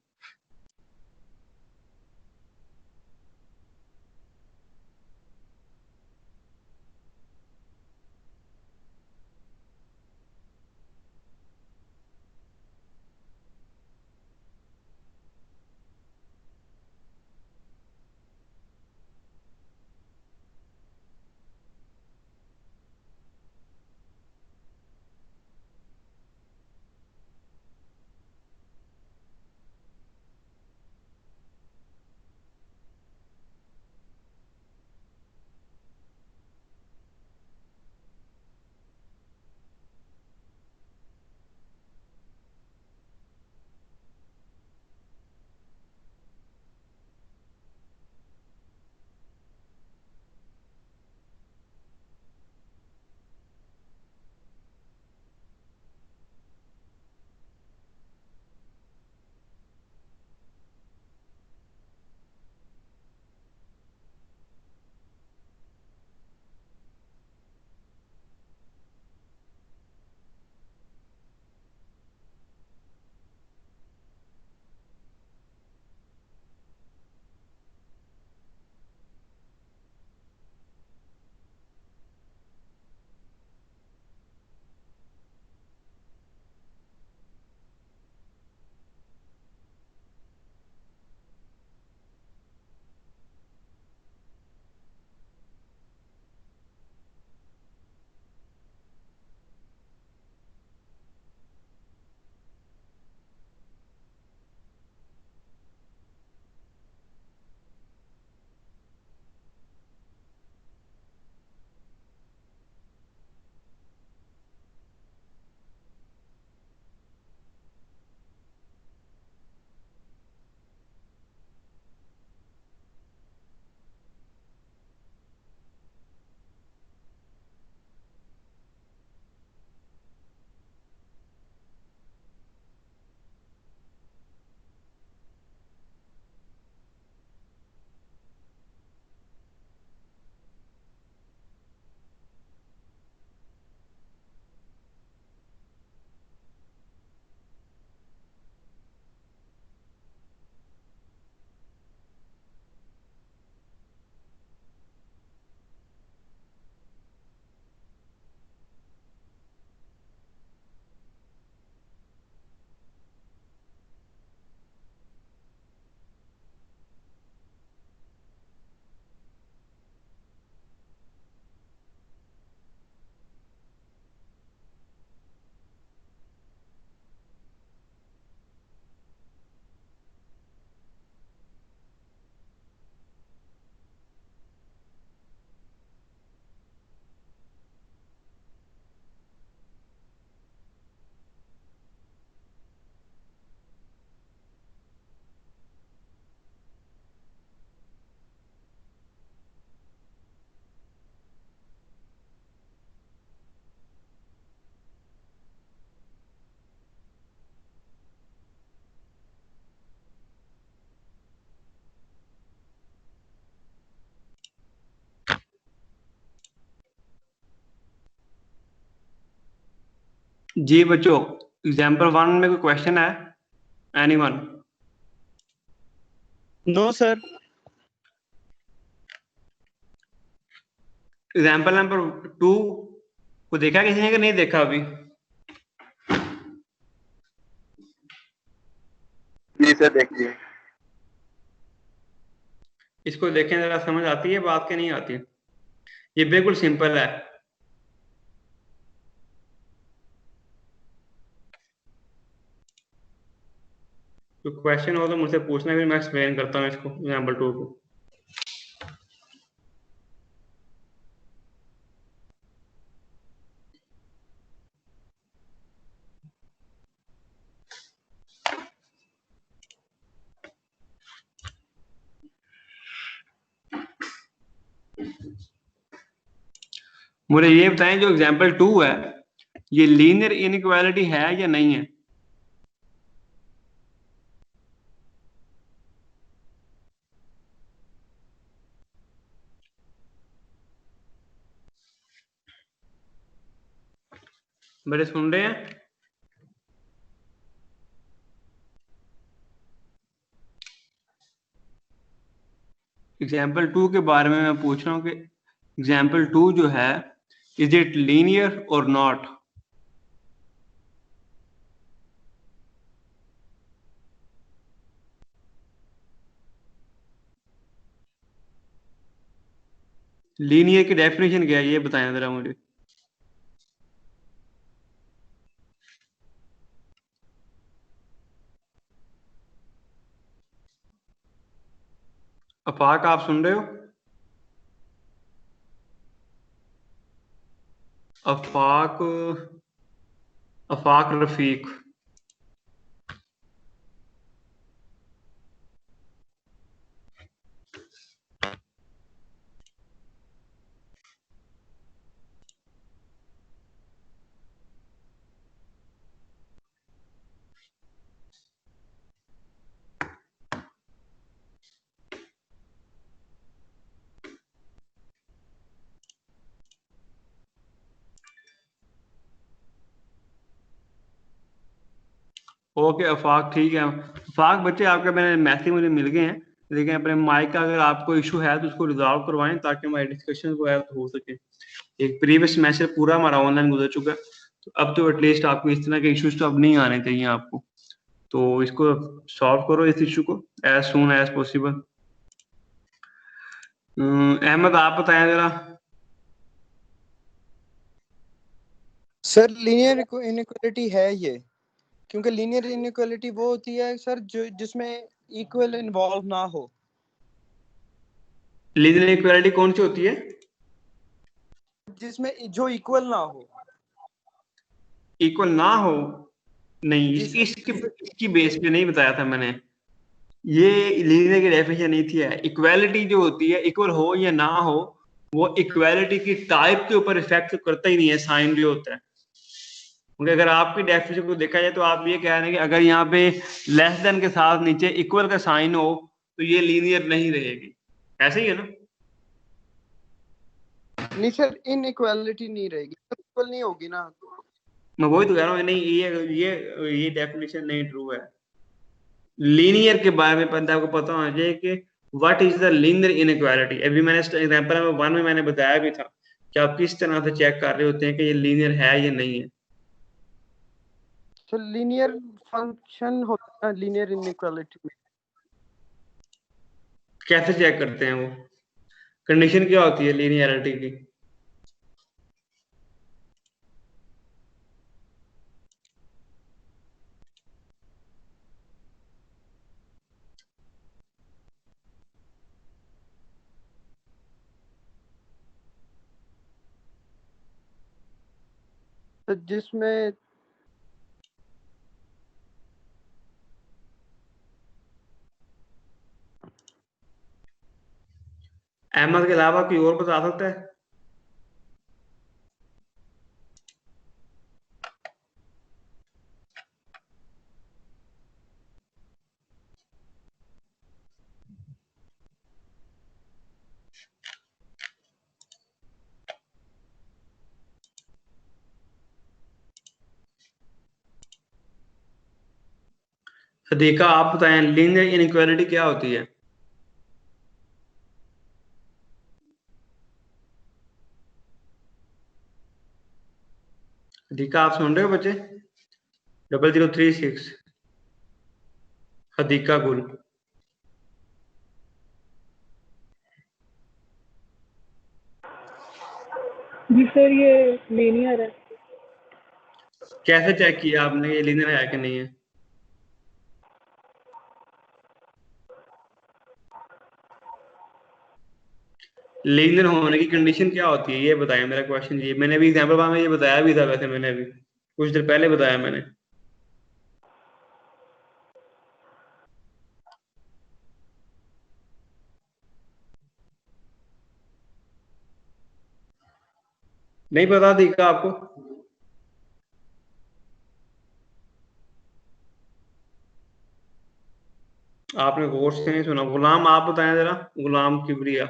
[SPEAKER 2] जी बच्चों, एग्जाम्पल 1 में कोई क्वेश्चन है? Anyone?
[SPEAKER 1] No sir.
[SPEAKER 2] Example number 2 को देखा किसी ने कि नहीं देखा अभी?
[SPEAKER 4] जी सर देखिए।
[SPEAKER 2] इसको देखें जरा, समझ आती है बात के नहीं आती? ये बिल्कुल सिंपल है। तो क्वेश्चन हो तो मुझसे पूछना, फिर मैं एक्सप्लेन करता हूँ इसको, एग्जाम्पल 2 को। मुझे ये बताएं, जो एग्जाम्पल 2 है, ये लीनियर इनइक्वालिटी है या नहीं है? मेरे सुन रहे हैं? एग्जाम्पल 2 के बारे में मैं पूछ रहा हूँ कि एग्जाम्पल 2 जो है, इज इट लीनियर और नॉट? लीनियर की डेफिनेशन क्या है, ये बताएं जरा मुझे। अफाक, आप सुन रहे हो? अफाक, अफाक रफीक। ओके अफाक, ठीक है। अफाक बच्चे, आपके मैंने मैसेज मुझे मिल गए हैं, लेकिन अपने माइक का अगर आपको इशू है तो उसको रिजॉल्व करवाएं, ताकि हमारी डिस्कशन जो है हो सके। एक प्रीवियस मैसेज पूरा हमारा ऑनलाइन गुजर चुका है, तो अब तो एटलीस्ट आपको इस तरह के इश्यूज तो अब नहीं आने चाहिए आपको। तो इसको सॉल्व करो, इस इशू को, as soon as possible. Ahmad, आप बताएं जरा।
[SPEAKER 1] सर लीनियर इनइक्वालिटी है ये, क्योंकि लीनियर इनइक्वालिटी वो होती है सर जो जिसमें इक्वल इन्वॉल्व ना हो।
[SPEAKER 2] लीनियर इक्वालिटी कौन सी होती है?
[SPEAKER 1] जिसमें जो इक्वल ना हो।
[SPEAKER 2] इक्वल ना हो? नहीं,
[SPEAKER 1] जी सर।
[SPEAKER 2] इसकी बेस पे नहीं बताया था मैंने। ये लीनियर की डेफिनेशन नहीं थी। इक्वालिटी जो होती है, इक्वल हो या ना हो, वो इक्वालिटी की टाइप के ऊपर इफेक्ट करता ही नहीं है, साइन जो होता है। क्योंकि अगर आपकी डेफिनेशन को देखा जाए तो आप ये कह रहे हैं कि अगर यहाँ पे लेस देन के साथ नीचे इक्वल का साइन हो तो ये लीनियर नहीं रहेगी, ऐसे ही है ना?
[SPEAKER 1] नहीं सर, इनइक्वालिटी नहीं रहेगी, इक्वल नहीं होगी ना।
[SPEAKER 2] मैं वही तो कह रहा हूँ, नहीं, ये डेफिनेशन नहीं ट्रू है। लीनियर के बारे में बंदा को पता होना चाहिए कि what is the linear inequality. अभी मैंने एग्जांपल नंबर 1 में मैंने बताया भी था कि आप किस तरह से चेक कर रहे होते हैं कि ये लीनियर है या नहीं है।
[SPEAKER 1] तो लीनियर फंक्शन होता है लीनियर इनइक्वालिटी में।
[SPEAKER 2] कैसे चेक करते हैं वो? कंडीशन क्या होती है लीनियरिटी की?
[SPEAKER 1] तो जिसमें
[SPEAKER 2] अहमद के अलावा कोई और बता सकता है? देखा, आप बताएं लीनियर इनइक्वालिटी क्या होती है? देखा, आप सुन रहे हो बच्चे? 0036 हदीका गुल।
[SPEAKER 3] जी सर ये लीनियर है।
[SPEAKER 2] कैसे चेक किया आपने ये लीनियर है कि नहीं है? लीनियर होने की कंडीशन क्या होती है ये बताएं, मेरा क्वेश्चन ये, मैंने अभी एग्जांपल में ये बताया भी था, वैसे मैंने अभी कुछ देर पहले बताया मैंने। नहीं पता दिखा आपको? आपने गौर से नहीं सुना। गुलाम आप बताएं जरा, गुलाम किबरिया।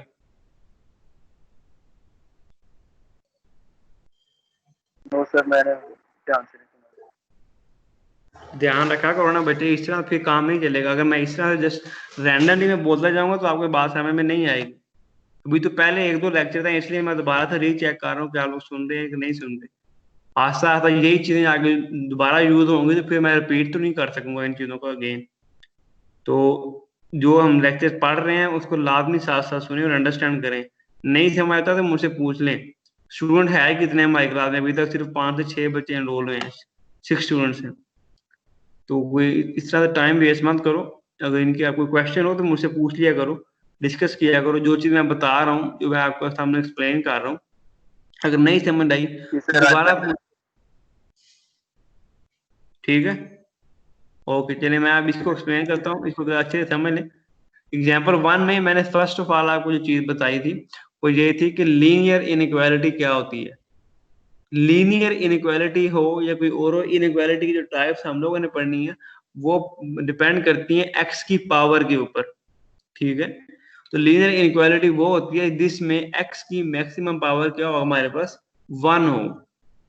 [SPEAKER 4] नो सर, मैंने ध्यान से नहीं सुना।
[SPEAKER 2] ध्यान रखा करो ना बच्चे, इस तरह फिर काम नहीं चलेगा। अगर मैं इस तरह से जस्ट रैंडमली में बोलता जाऊंगा तो आपको बात समझ में नहीं आएगी। अभी तो पहले एक दो लेक्चर था, इसलिए मैं दोबारा से रीचेक कर रहा हूँ कि आप लोग सुन रहे हैं कि नहीं सुन रहे। आस्ता आस्ता यही चीजें आगे दोबारा यूज होंगी तो फिर मैं रिपीट तो नहीं कर सकूंगा इन चीजों को अगेन। तो जो हम लेक्चर पढ़ रहे हैं उसको लाजमी साथ साथ सुने और अंडरस्टैंड करें। नहीं समझ आता तो मुझसे पूछ लें। स्टूडेंट है कितने हमारी क्लास में? अभी तक सिर्फ 5 से 6 बच्चे एनरोल हुए हैं, 6 स्टूडेंट्स हैं। तो कोई इस तरह से टाइम वेस्ट मत करो। अगर इनके आपको क्वेश्चन हो तो मुझसे पूछ लिया करो, डिस्कस किया करो। जो चीज मैं बता रहा हूँ, जो मैं आपको सामने एक्सप्लेन कर रहा हूँ, अगर नहीं समझ आई
[SPEAKER 4] जी
[SPEAKER 2] तो
[SPEAKER 4] सर, आज
[SPEAKER 2] दोबारा
[SPEAKER 4] मैंने
[SPEAKER 2] ठीक है। ओके चलिए, मैं अब इसको एक्सप्लेन करता हूँ, इसको थोड़ा अच्छे से समझ लें। एग्जाम्पल 1 में मैंने फर्स्ट ऑफ ऑल आपको जो चीज बताई थी वो ये थी कि लीनियर इनइक्वालिटी क्या होती है। लीनियर इनइक्वालिटी हो या कोई और इनइक्वालिटी की जो टाइप्स हम लोगों ने पढ़नी है वो डिपेंड करती है एक्स की पावर के ऊपर। ठीक है। तो लीनियर इनइक्वालिटी वो होती है जिसमें एक्स की मैक्सिमम पावर क्या हो, हमारे पास 1 हो।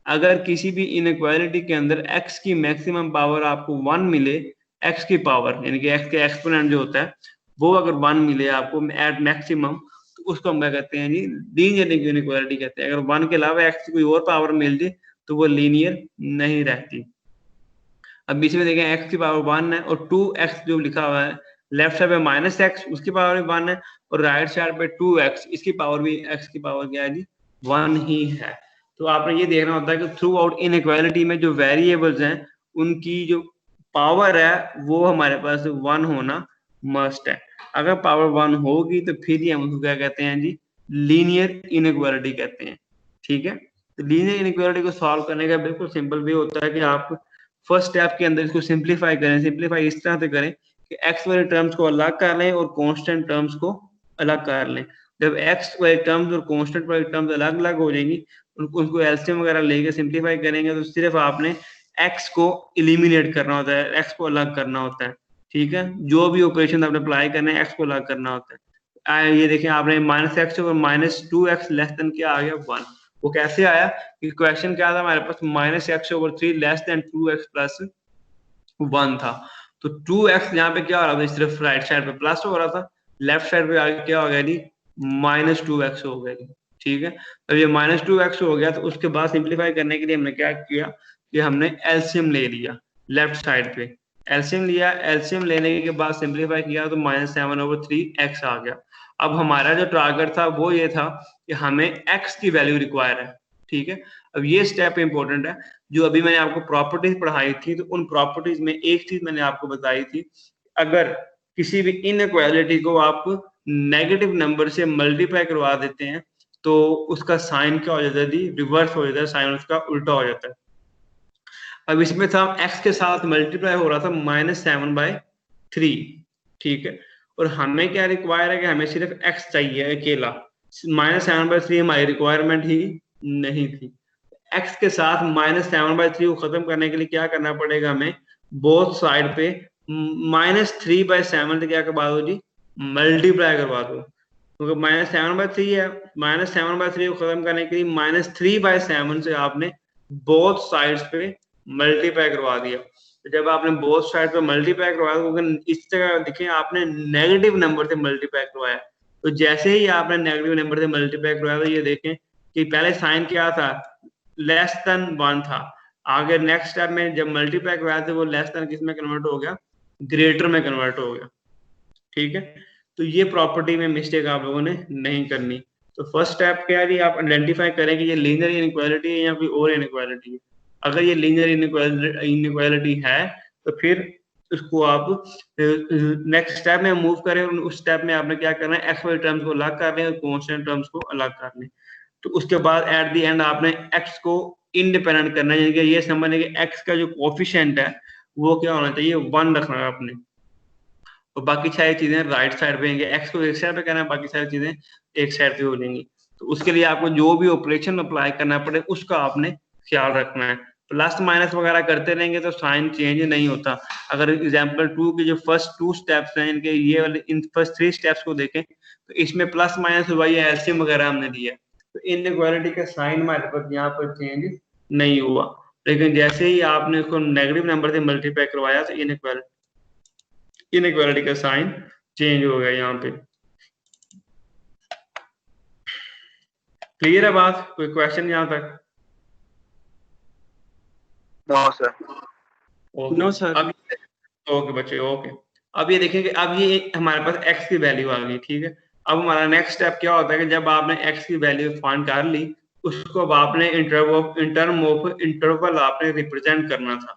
[SPEAKER 2] अगर किसी भी इनइक्वालिटी के अंदर एक्स की मैक्सिमम पावर आपको 1 मिले, एक्स की पावर यानी कि एक्स के एक्सपोनेंट जो होता है वो अगर 1 मिले आपको एट मैक्सिमम, तो उसको हम क्या कहते हैं जी, लीनियर इनइक्वालिटी कहते हैं। अगर 1 के अलावा एक्स की कोई और पावर मिल जाए तो वो लीनियर नहीं रहती। अब बीच में देखें एक्स की पावर 1 है और 2x जो लिखा हुआ है, लेफ्ट साइड पे -x उसकी पावर भी 1 है और राइट साइड पे 2x इसकी पावर भी, x की पावर क्या है जी, 1 ही है। तो आपने ये देखना होता है कि थ्रू आउट इनइक्वालिटी में जो वेरिएबल्स हैं उनकी जो पावर है वो हमारे पास 1 होना मस्ट है। अगर पावर 1 होगी तो फिर ही हम उसको क्या कहते हैं जी, लीनियर इनइक्वालिटी कहते हैं। ठीक है। तो लीनियर इनइक्वालिटी को सॉल्व करने का बिल्कुल सिंपल वे होता है कि आप फर्स्ट स्टेप के अंदर इसको सिंप्लीफाई करें। सिंप्लीफाई इस तरह से करें कि एक्स वाले टर्म्स को अलग कर लें और कांस्टेंट टर्म्स को अलग कर लें। जब एक्स वाले टर्म्स और कांस्टेंट वाले टर्म्स अलग अलग हो जाएंगी, उनको एलसीएम वगैरह लेके सिंप्लीफाई करेंगे तो सिर्फ आपने एक्स को एलिमिनेट करना होता है, एक्स को अलग करना होता है। ठीक है। जो भी ऑपरेशन आपने अप्लाई करना है एक्स को अलग करना होता है। ये देखें आपने -x और -2x लेस देन क्या आ गया, 1। वो कैसे आया? कि क्वेश्चन क्या था हमारे पास, -x/3 less than 2x plus 1 था। तो 2x यहाँ पे क्या हो रहा था, सिर्फ राइट साइड पे प्लस हो रहा था, लेफ्ट साइड पे आगे क्या हो गया जी, -2x हो गया जी। ठीक है। अब ये -2x हो गया तो उसके बाद सिंप्लीफाई करने के लिए हमने क्या किया कि हमने एलसीएम ले लिया लेफ्ट साइड पे। एलसीएम लिया, एलसीएम लेने के बाद सिंप्लीफाई किया तो -7/3x आ गया। अब हमारा जो टारगेट था वो ये था कि हमें x की वैल्यू रिक्वायर है। ठीक है। अब ये स्टेप इंपॉर्टेंट है। जो अभी मैंने आपको प्रॉपर्टीज पढ़ाई थी तो उन प्रॉपर्टीज में एक चीज मैंने आपको बताई थी, अगर किसी भी इनइक्वालिटी को आप नेगेटिव नंबर से मल्टीप्लाई करवा देते हैं तो उसका साइन क्या हो जाता है जी, रिवर्स हो जाता है, साइन उसका उल्टा हो जाता है। अब इसमें था x के साथ मल्टीप्लाई हो रहा था -7/3। ठीक है। और हमें क्या रिक्वायर है कि हमें सिर्फ x चाहिए अकेला, -7/3 हमारी रिक्वायरमेंट ही नहीं थी। x के साथ -7/3 को खत्म करने के लिए क्या करना पड़ेगा हमें, बोथ साइड पे -3/7 से क्या करवा दो जी, मल्टीप्लाई करवा दो। क्योंकि -7/3 है, -7/3 को खत्म करने के लिए -3/7 से आपने बोथ साइड्स पे मल्टीप्लाई करवा दिया। तो जब आपने बोथ साइड पे मल्टीप्लाई करवाया तो अगर इस तरह देखिए आपने नेगेटिव नंबर से मल्टीप्लाई करवाया, तो जैसे ही आपने नेगेटिव नंबर से मल्टीप्लाई करवाया तो ये देखें कि पहले साइन क्या था, लेस देन 1 था। आगे नेक्स्ट स्टेप में जब मल्टीप्लाई करवाया तो वो लेस देन किस में कन्वर्ट हो गया, ग्रेटर में कन्वर्ट हो गया। ठीक है, तो ये प्रॉपर्टी में मिस्टेक आप लोगों ने नहीं करनी। तो फर्स्ट स्टेप क्या है, आप आइडेंटिफाई करें कि ये लीनियर इनइक्वालिटी है या कोई और इनइक्वालिटी है। अगर ये लीनियर इनइक्वालिटी है तो फिर उसको आप नेक्स्ट स्टेप में मूव करें। उस स्टेप में आपने क्या करना है, एक्स वाई टर्म्स को अलग कर लें और कांस्टेंट टर्म्स को अलग कर लें। तो उसके बाद एट द एंड आपने एक्स को इंडिपेंडेंट करना है, यानी कि ये समझने कि एक्स का जो कोफिशिएंट है वो क्या होना चाहिए, 1 रखना है आपने, और बाकी सारी चीजें राइट साइड पे, एक्स को एक साइड पे करना है, बाकी सारी चीजें एक साइड पे हो जाएंगी। तो उसके लिए आपको जो भी ऑपरेशन अप्लाई करना पड़े उसका आपने ख्याल रखना है। प्लस माइनस वगैरह करते रहेंगे तो साइन चेंज नहीं होता। अगर एग्जांपल 2 के जो फर्स्ट 2 स्टेप्स हैं, इनके ये वाले इन फर्स्ट 3 स्टेप्स को देखें तो इसमें प्लस माइनस हुआ, ये एलसीएम वगैरह हमने दिया, तो इनइक्वालिटी का साइन हमारे पास यहाँ पर चेंज नहीं हुआ। लेकिन जैसे ही आपने उसको नेगेटिव नंबर से मल्टीप्लाई करवाया तो इनइक्वालिटी का साइन चेंज हो गया यहाँ पे। क्लियर है बात? कोई क्वेश्चन यहाँ तक?
[SPEAKER 4] No sir.
[SPEAKER 1] No sir.
[SPEAKER 2] अब ओके बच्चे, ओके। अब ये देखें कि अब ये हमारे पास x की वैल्यू आ गई, ठीक है। अब हमारा नेक्स्ट स्टेप क्या होता है कि जब आपने x की वैल्यू फाइंड कर ली, उसको अब आपने इन टर्म ऑफ इंटरवल आपने रिप्रेजेंट करना था।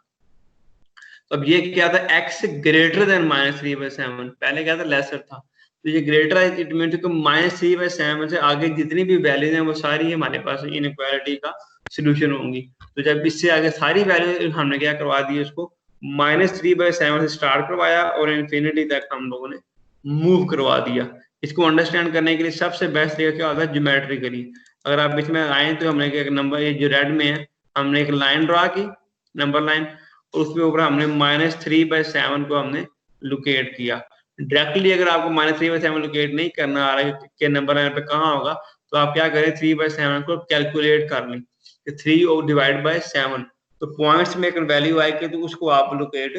[SPEAKER 2] तो अब ये क्या था, x ग्रेटर देन -3/7, पहले क्या था, लेसर था। तो ये ग्रेटर है, इट मीन कि -3/7 से आगे जितनी भी वैल्यूज हैं वो सारी हमारे पास इनइक्वालिटी का सॉल्यूशन होंगी। तो जब इससे आगे सारी वैल्यू हमने क्या करवा दी, उसको -3/7 से स्टार्ट करवाया और इन्फिनिटी तक हम लोगों ने मूव करवा दिया। इसको अंडरस्टैंड करने के लिए सबसे बेस्ट तरीका क्या होता है, ज्योमेट्रिकली। अगर आप इसमें आए तो हमने एक नंबर, ये जो रेड में है, हमने एक लाइन ड्रा की, नंबर लाइन, और उसके ऊपर हमने -3/7 को हमने लोकेट किया। डायरेक्टली अगर आपको -3/7 लोकेट नहीं करना आ रहा है कि नंबर लाइन पे कहाँ होगा, तो आप क्या करें, 3/7 को कैलकुलेट कर लें, 3 डिवाइड बाय 7, तो पॉइंट्स में एक वैल्यू आएगी तो उसको आप लोकेट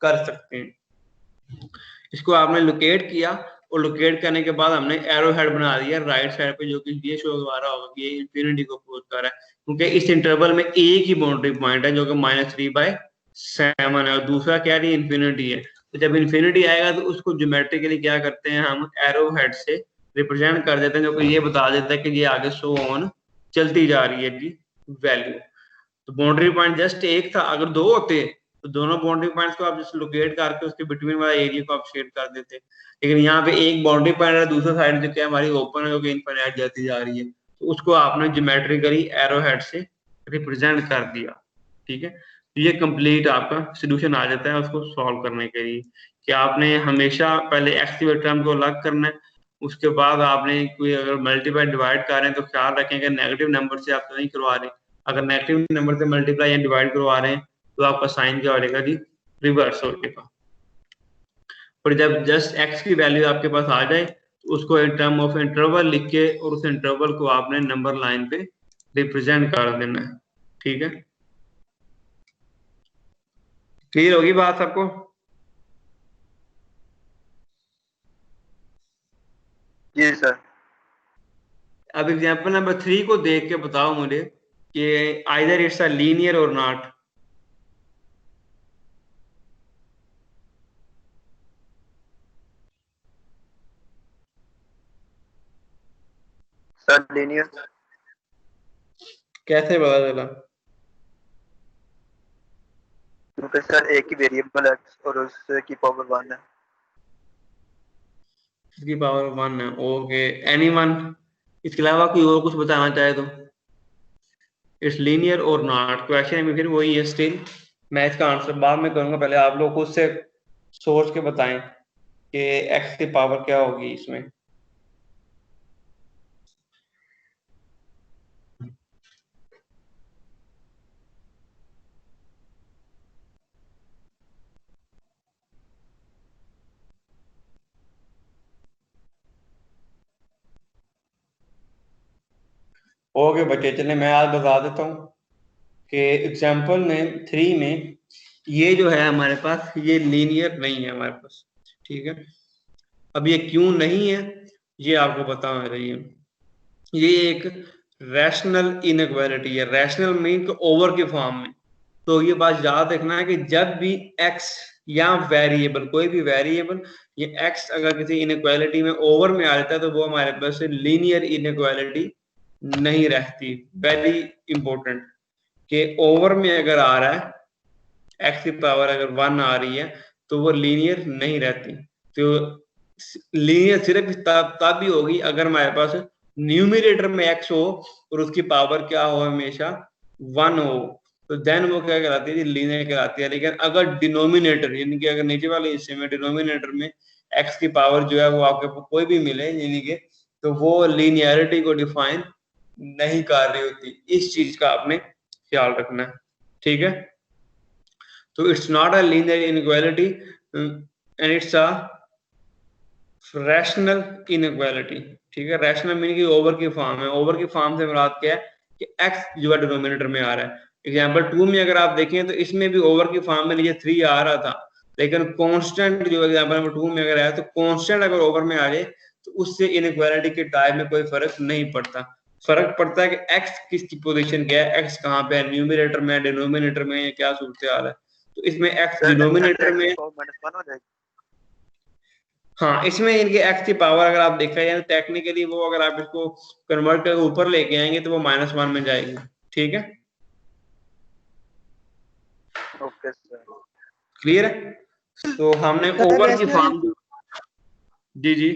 [SPEAKER 2] कर सकते हैं। इसको आपने लोकेट किया और लोकेट करने के बाद हमने एरो हेड बना दिया राइट साइड पे, जो कि ये शो कर रहा होगा कि ये इंफिनिटी को अप्रोच कर रहा है, क्योंकि इस इंटरवल में एक ही बाउंड्री पॉइंट है जो कि -3/7 है, और दूसरा क्या है, इंफिनिटी है। तो जब इंफिनिटी आएगा तो उसको ज्योमेट्रिकली क्या करते हैं, हम एरो हेड से रिप्रेजेंट कर देते हैं, जो कि ये बता देता है कि ये आगे शो ऑन चलती जा रही है जी वैल्यू। तो बाउंड्री पॉइंट जस्ट एक था, अगर 2 होते तो दोनों बाउंड्री पॉइंट्स को आप जस्ट लोकेट करके उसके बिटवीन वाला एरिया को आप शेड कर देते। लेकिन यहाँ पे एक बाउंड्री पॉइंट है, दूसरा साइड जो क्या हमारी ओपन है, जो कि इनफिनिट जाती जा रही है, तो उसको आपने ज्योमेट्रिकली एरो हेड से रिप्रेजेंट कर दिया। ठीक है, तो ये कंप्लीट आपका सोल्यूशन आ जाता है उसको सॉल्व करने के लिए, कि आपने हमेशा पहले एक्स की टर्म को अलग करना है, उसके बाद आपने कोई अगर मल्टीप्लाई डिवाइड कर रहे हैं तो ख्याल रखें कि नेगेटिव नंबर से आप तो नहीं करवा रहे। अगर नेगेटिव नंबर से मल्टीप्लाई या डिवाइड करवा रहे हैं तो आपका साइन क्या हो जाएगा जी, रिवर्स हो जाएगा। और जब जस्ट एक्स की वैल्यू आपके पास आ जाए तो उसको इन टर्म ऑफ इंटरवल लिख के और उस इंटरवल को आपने नंबर लाइन पे रिप्रेजेंट कर देना है। ठीक है, क्लियर होगी बात सबको?
[SPEAKER 4] जी सर।
[SPEAKER 2] अब एग्जांपल नंबर 3 को देख के बताओ मुझे कि आइदर इट्स अ लीनियर और नॉट।
[SPEAKER 4] Sir linear.
[SPEAKER 2] कैसे पता चला?
[SPEAKER 4] क्योंकि सर एक ही वेरिएबल है और उसकी पावर 1 है।
[SPEAKER 2] इसकी पावर 1 है, ओके। एनीवन इसके अलावा कोई और कुछ बताना चाहे तो? इट्स लीनियर और नॉट, क्वेश्चन में फिर वही है स्टिल। मैं इसका आंसर बाद में करूंगा, पहले आप लोग खुद से सोच के बताएं कि एक्स की पावर क्या होगी इसमें। ओके बच्चे, चले मैं आज बता देता हूँ कि एग्जाम्पल में 3 में ये जो है हमारे पास ये लीनियर नहीं है हमारे पास, ठीक है। अब ये क्यों नहीं है ये आपको बताना चाहिए। ये एक रैशनल इनइक्वालिटी है, रैशनल मीन ओवर के फॉर्म में। तो ये बात याद रखना है कि जब भी x या वेरिएबल, कोई भी वेरिएबल, ये x अगर किसी इनइक्वालिटी में ओवर में आ जाता है तो वो हमारे पास लीनियर इनइक्वालिटी नहीं रहती। वेरी इंपॉर्टेंट कि ओवर में अगर आ रहा है x की पावर अगर 1 आ रही है तो वो लीनियर नहीं रहती। तो लीनियर सिर्फ तब भी होगी अगर हमारे पास न्यूमरेटर में x हो और उसकी पावर क्या हो, हमेशा 1 हो, तो देन वो क्या कहलाती है, लीनियर कहलाती है। लेकिन अगर डिनोमिनेटर यानी कि अगर नीचे वाले हिस्से में डिनोमिनेटर में x की पावर जो है वो आपके कोई भी मिले यानी कि, तो वो लीनियरिटी को डिफाइन नहीं कर रही होती। इस चीज का आपने ख्याल रखना है, ठीक है। तो it's not a linear inequality and it's a rational inequality, ठीक है। रैशनल मीनिंग की ओवर की फॉर्म है। ओवर की फॉर्म से मुराद क्या है कि x जो है डिनोमिनेटर में आ रहा है। एग्जांपल 2 में अगर आप देखें तो इसमें भी ओवर की फॉर्म में नीचे 3 आ रहा था, लेकिन कांस्टेंट जो एग्जांपल नंबर 2 में अगर आया तो कांस्टेंट अगर ओवर में आ जाए तो उससे इनइक्वालिटी के टाइप में कोई फर्क नहीं पड़ता। फर्क पड़ता है कि x किसकी पोजीशन क्या है, x कहाँ पे है, न्यूमरेटर में, डिनोमिनेटर में, क्या सूरत हाल है। तो इसमें x डिनोमिनेटर में, हाँ इसमें इनके x की पावर अगर आप देखा जाए तो टेक्निकली वो अगर आप इसको कन्वर्ट करके ऊपर लेके आएंगे तो वो -1 में जाएगी, ठीक है।
[SPEAKER 4] ओके सर,
[SPEAKER 2] क्लियर है। तो हमने
[SPEAKER 1] सर
[SPEAKER 2] ओवर की फॉर्म, जी जी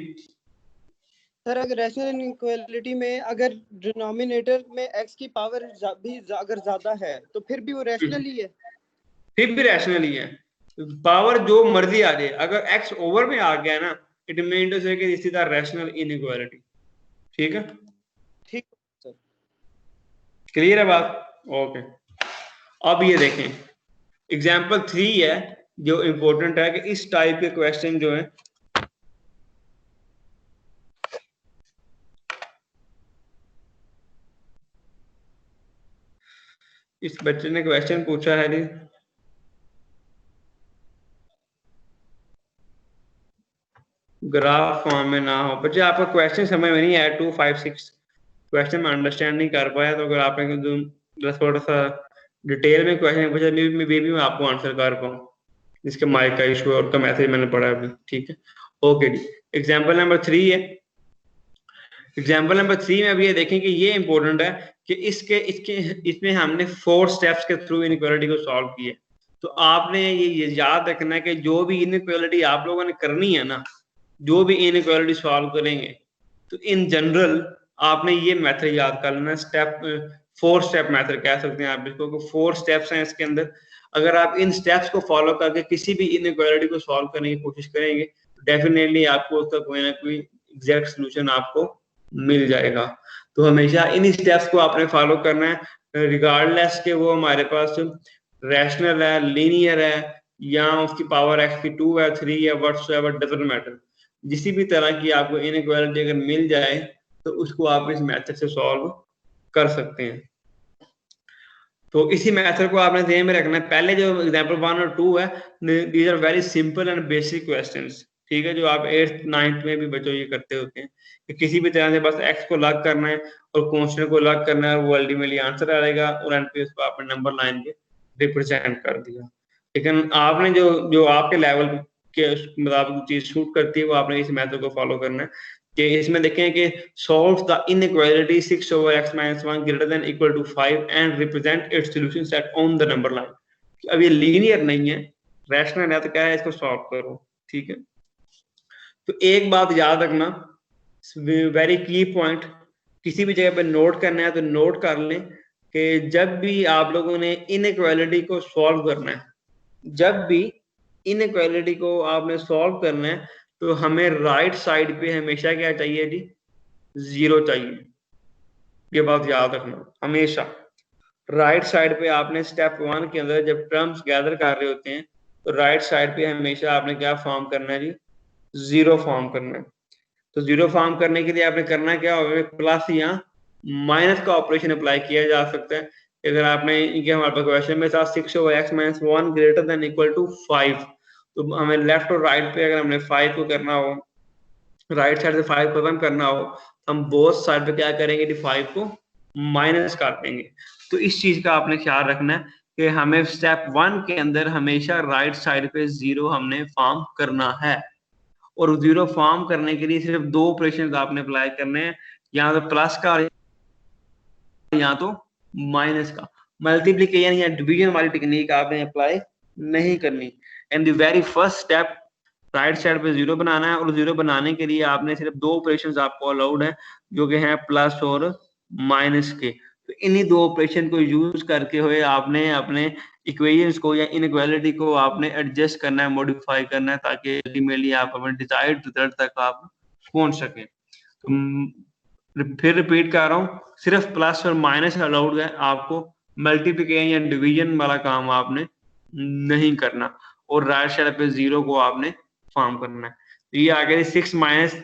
[SPEAKER 1] सर अगर रैशनल इनइक्वालिटी में अगर डिनोमिनेटर में x की पावर भी अगर ज्यादा है तो फिर भी वो रैशनल ही है,
[SPEAKER 2] फिर भी रैशनल ही है। पावर जो मर्जी आ जाए, अगर x ओवर में आ गया ना, इट मीन टू से कि this is the rational inequality, ठीक है।
[SPEAKER 1] ठीक सर।
[SPEAKER 2] क्लियर है बात, ओके। अब ये देखें एग्जाम्पल 3 है जो इंपॉर्टेंट है कि इस टाइप के क्वेश्चन जो है, इस बच्चे ने क्वेश्चन पूछा है जी, ग्राफ फॉर्म में ना हो। बच्चे आपका क्वेश्चन समझ में नहीं आया 2, 5, 6 क्वेश्चन में अंडरस्टैंड नहीं कर पाया, तो अगर आपने थोड़ा सा डिटेल में क्वेश्चन पूछा मैं आपको आंसर कर पाऊँ, जिसके माइक का इशू और का मैसेज मैंने पढ़ा अभी, ठीक है। ओके जी, एग्जाम्पल नंबर 3 है। एग्जाम्पल नंबर 3 में अभी ये देखें कि ये इंपॉर्टेंट है कि इसमें हमने 4 स्टेप्स के थ्रू इनइक्वालिटी को सॉल्व किया। तो आपने ये याद रखना है कि जो भी इनइक्वालिटी आप लोगों ने करनी है ना, जो भी इनइक्वालिटी सॉल्व करेंगे तो इन जनरल आपने ये मेथड याद कर लेना, स्टेप 4 स्टेप मेथड कह सकते हैं आप इसको, 4 स्टेप्स हैं इसके अंदर। अगर आप इन स्टेप्स को फॉलो करके किसी भी इनइक्वालिटी को सॉल्व करने की कोशिश करेंगे तो डेफिनेटली आपको उसका कोई ना कोई एग्जैक्ट सोल्यूशन आपको मिल जाएगा। तो हमेशा इन स्टेप्स को आपने फॉलो करना है, रिगार्डलेस के वो हमारे पास रैशनल है, लीनियर है, या उसकी पावर x की 2 है, 3 है, व्हाटसोएवर, डजंट मैटर। जिसी भी तरह की आपको इनइक्वालिटी अगर मिल जाए तो उसको आप इस मेथड से सॉल्व कर सकते हैं। तो इसी मेथड को आपने ध्यान में रखना है। पहले जो एग्जांपल 1 और 2 है, these are very simple and basic questions, ठीक है, जो आप 8th 9th में भी बच्चों ये करते होते हैं कि किसी भी तरह से बस x को लॉक करना है और कांस्टेंट को लॉक करना है, वो अल्टीमेटली आंसर आएगा और एंड पे उसको आपने नंबर लाइन के रिप्रेजेंट कर दिया। लेकिन आपने जो आपके लेवल के मुताबिक चीज शूट करती है वो आपने इस मेथड को फॉलो करना है। कि इसमें देखें कि solve the inequality 6/x-1 greater than equal to 5 and represent its solution set on the number line. अब ये लीनियर नहीं है, रैशनल है, तो क्या है, इसको सॉल्व करो, ठीक है। तो एक बात याद रखना, वेरी की पॉइंट, किसी भी जगह पे नोट करना है तो नोट कर लें कि जब भी आप लोगों ने इनइक्वालिटी को सॉल्व करना है, जब भी इनइक्वालिटी को आपने सॉल्व करना है तो हमें राइट साइड पे हमेशा क्या चाहिए जी, 0 चाहिए। ये बात याद रखना, हमेशा राइट साइड पे आपने स्टेप 1 के अंदर जब टर्म्स गैदर कर रहे होते हैं तो राइट साइड पे हमेशा आपने क्या फॉर्म करना है जी, 0 फॉर्म करना है। तो 0 फॉर्म करने के लिए आपने करना क्या होगा, प्लस या माइनस का ऑपरेशन अप्लाई किया जा सकता है। अगर आपने इनके हमारे पास क्वेश्चन में था 6/x-1 greater than equal to 5, तो हमें लेफ्ट और राइट पे अगर हमने 5 को करना हो, राइट साइड से 5 खत्म करना हो, हम बोथ साइड पे क्या करेंगे कि 5 को माइनस कर देंगे। तो इस चीज का आपने ख्याल रखना है कि हमें स्टेप 1 के अंदर हमेशा राइट साइड पे 0 हमने फॉर्म करना है, और 0 फॉर्म करने के लिए सिर्फ 2 ऑपरेशन आपने अप्लाई करने हैं, या तो प्लस का या तो माइनस का। मल्टीप्लीकेशन या डिवीजन वाली टेक्निक आपने अप्लाई नहीं करनी। And the very first step, right side पे 0 बनाना है, और 0 बनाने के लिए आपने सिर्फ 2 ऑपरेशंस आपको अलाउड है, जो कि हैं प्लस और माइनस के। तो इन्हीं 2 ऑपरेशन को यूज करके हुए आपने अपने इक्वेशंस को या इनइक्वालिटी को आपने एडजस्ट करना है, मॉडिफाई करना है, ताकि अल्टीमेटली आप अपने डिजायर्ड रिजल्ट तक आप पहुंच सके। फिर रिपीट कर रहा हूँ, सिर्फ प्लस और माइनस अलाउड है, आपको मल्टीप्लिकेशन या डिवीजन वाला काम आपने नहीं करना, और राइट साइड पे 0 को आपने फॉर्म करना है। तो ये आगे 6 माइनस,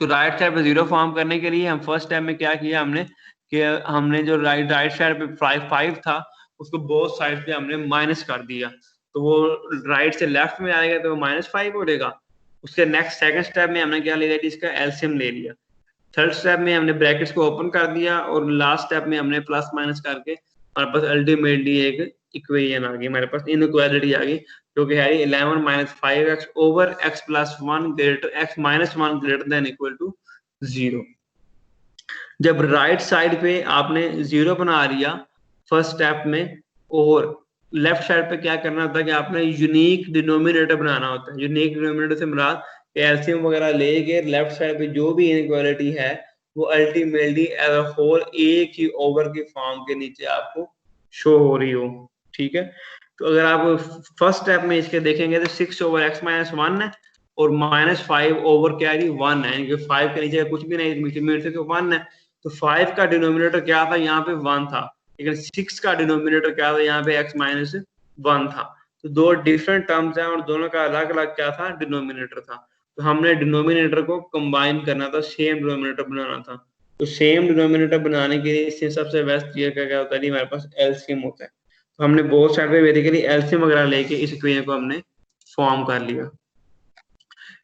[SPEAKER 2] तो राइट साइड पे 0 फॉर्म करने के लिए हम फर्स्ट स्टेप में क्या किया हमने कि हमने जो राइट साइड पे 5 था, उसको बोथ साइड पे हमने माइनस कर दिया, तो वो राइट से लेफ्ट में आएगा तो -5 हो जाएगा। उसके नेक्स्ट सेकंड स्टेप में हमने क्या ले लिया, इसका एलसीएम ले लिया। थर्ड स्टेप में हमने ब्रैकेट्स को ओपन कर दिया, और लास्ट स्टेप में हमने प्लस माइनस करके हमारे पास अल्टीमेटली एक इक्वेशन आ गई, हमारे पास इनइक्वालिटी आ गई, जो कि है 11 - 5x over x + 1 greater x - 1 greater than equal to 0। जब राइट साइड पे आपने 0 बना लिया फर्स्ट स्टेप में, और लेफ्ट साइड पे क्या करना होता है कि आपने यूनिक डिनोमिनेटर बनाना होता है। यूनिक डिनोमिनेटर से मुराद एलसीएम वगैरह लेके लेफ्ट साइड पे जो भी इनइक्वालिटी है, वो अल्टीमेटली एज अ होल एक ही ओवर के फॉर्म के नीचे आपको शो हो रही हो। ठीक है, तो अगर आप फर्स्ट स्टेप में इसके देखेंगे तो 6/x-1 है, और -5 ओवर क्या है 1 है, यानी कि 5 के नीचे कुछ भी नहीं, मीटर से 1 है। तो 5 का डिनोमिनेटर क्या था, यहाँ पे 1 था, लेकिन 6 का डिनोमिनेटर क्या था, यहाँ पे x-1 था। तो दो डिफरेंट टर्म्स हैं, और दोनों का अलग अलग क्या था, डिनोमिनेटर था। तो हमने डिनोमिनेटर को कंबाइन करना था, सेम डिनोमिनेटर बनाना था। तो सेम डिनोमिनेटर बनाने के लिए इससे सबसे बेस्ट तरीका क्या होता है, हमारे पास एलसीएम होता है। तो हमने बोथ साइड पे बेसिकली एलसीएम वगैरह लेके इस इक्वेशन को हमने फॉर्म कर लिया।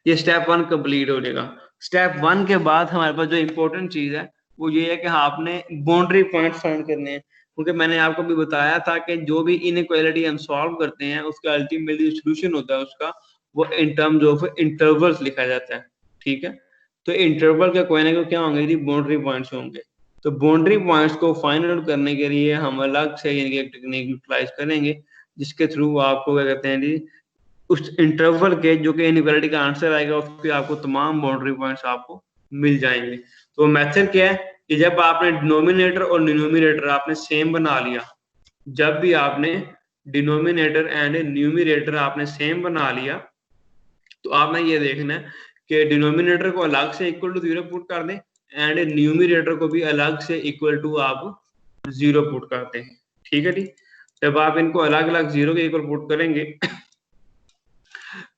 [SPEAKER 2] ये स्टेप 1 कंप्लीट हो जाएगा। स्टेप 1 के बाद हमारे पास जो इंपॉर्टेंट चीज है वो ये है कि आपने बाउंड्री पॉइंट फाइंड करने हैं, क्योंकि मैंने आपको भी बताया था कि जो भी इनइक्वालिटी हम सॉल्व करते हैं उसका अल्टीमेटली सॉल्यूशन होता है उसका, वो इन टर्म्स ऑफ इंटरवल्स लिखा जाता है। ठीक है, तो इंटरवल के कोई ना कोई क्या होंगे जी, बाउंड्री पॉइंट्स होंगे। तो बाउंड्री पॉइंट्स को फाइंड आउट करने के लिए हम अलग से इनकी एक टेक्निक यूटिलाइज करेंगे, जिसके थ्रू आपको क्या कहते हैं जी, उस इंटरवल के जो कि इनइक्वालिटी का आंसर आएगा उसके आपको तमाम बाउंड्री पॉइंट्स आपको मिल जाएंगे। तो मेथड क्या है कि जब आपने डिनोमिनेटर और न्यूमरेटर आपने सेम बना लिया, जब भी आपने डिनोमिनेटर एंड न्यूमरेटर आपने सेम बना लिया, तो आपने ये देखना है कि डिनोमिनेटर को अलग से इक्वल टू 0 पुट कर दें, एंड न्यूमरेटर को भी अलग से इक्वल टू आप 0 पुट कर दें। ठीक है जी, जब आप इनको अलग अलग 0 के इक्वल पुट करेंगे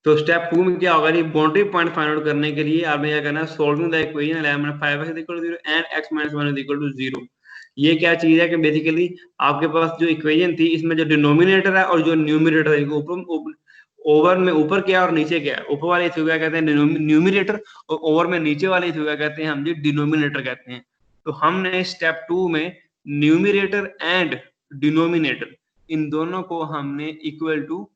[SPEAKER 2] तो स्टेप 2 में क्या होगा जी, बाउंड्री पॉइंट फाइंड आउट करने के लिए आपने क्या करना है, solving the equation 5x = 0 and x - 1 = 0। ये क्या चीज है कि बेसिकली आपके पास जो इक्वेशन थी, इसमें जो डिनोमिनेटर है और जो न्यूमरेटर है, ऊपर ओवर में ऊपर क्या और नीचे क्या है, ऊपर वाले इसे क्या कहते हैं न्यूमरेटर, और ओवर में नीचे वाले इसे क्या कहते हैं हम जी, डिनोमिनेटर कहते हैं। तो हमने स्टेप 2 में न्यूमरेटर एंड डिनोमिनेटर इन दोनों को हमने इक्वल टू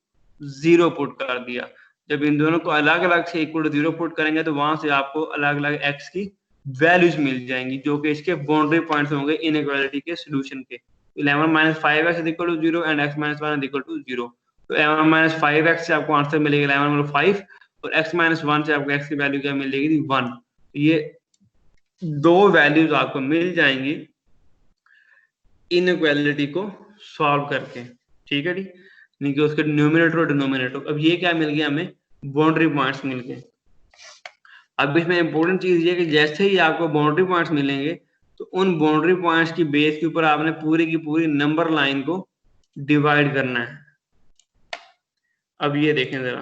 [SPEAKER 2] 0 पुट कर दिया। जब इन दोनों को अलग अलग से इक्वल टू 0 पुट करेंगे तो वहां से आपको अलग अलग x की वैल्यूज मिल जाएंगी, जो कि इसके बाउंड्री पॉइंट्स होंगे इनइक्वालिटी के सॉल्यूशन के। 11 - 5x = 0 एंड x - 1 = 0। तो 11 - 5x से आपको आंसर मिलेगा 11/5, और x - 1 से आपको x की वैल्यू क्या मिल जाएगी 1। ये दो वैल्यूज आपको मिल जाएंगी इनइक्वालिटी को सॉल्व करके। ठीक है जी, यानी कि उसके न्यूमरेटर और डिनोमिनेटर। अब ये क्या मिल गया हमें, बाउंड्री पॉइंट्स मिल गए। अब इसमें इंपॉर्टेंट चीज ये कि जैसे ही आपको बाउंड्री पॉइंट्स मिलेंगे, तो उन बाउंड्री पॉइंट्स की बेस के ऊपर आपने पूरी की पूरी नंबर लाइन को डिवाइड करना है। अब ये देखें जरा,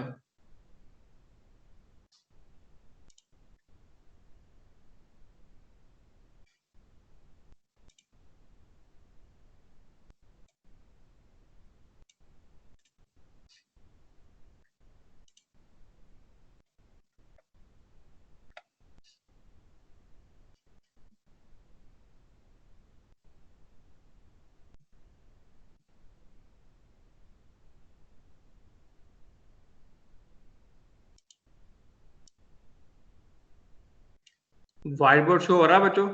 [SPEAKER 2] व्हाइट बोर्ड शो हो रहा है बच्चों?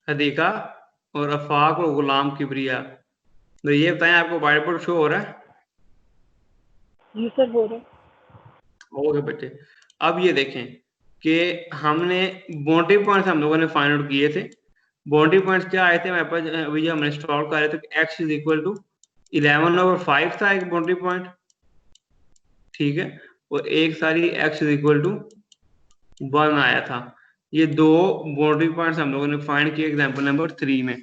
[SPEAKER 2] हदीका और अफाक और गुलाम किबरिया, तो ये बताएं आपको व्हाइट बोर्ड शो हो रहा है?
[SPEAKER 3] जी सर हो रहा है।
[SPEAKER 2] ओके बच्चे, अब ये देखें कि हमने बाउंड्री पॉइंट्स हम लोगों ने फाइंड आउट किए थे। बाउंड्री पॉइंट्स क्या आए थे हमारे पास, अभी हमने इंस्टॉल कर रहे थे, x इज इक्वल टू 11/5 था एक बाउंड्री पॉइंट, ठीक है, और एक सारी x इज इक्वल टू 1 आया था। ये दो बाउंड्री पॉइंट्स हम लोगों ने फाइंड किए एग्जांपल नंबर 3 में।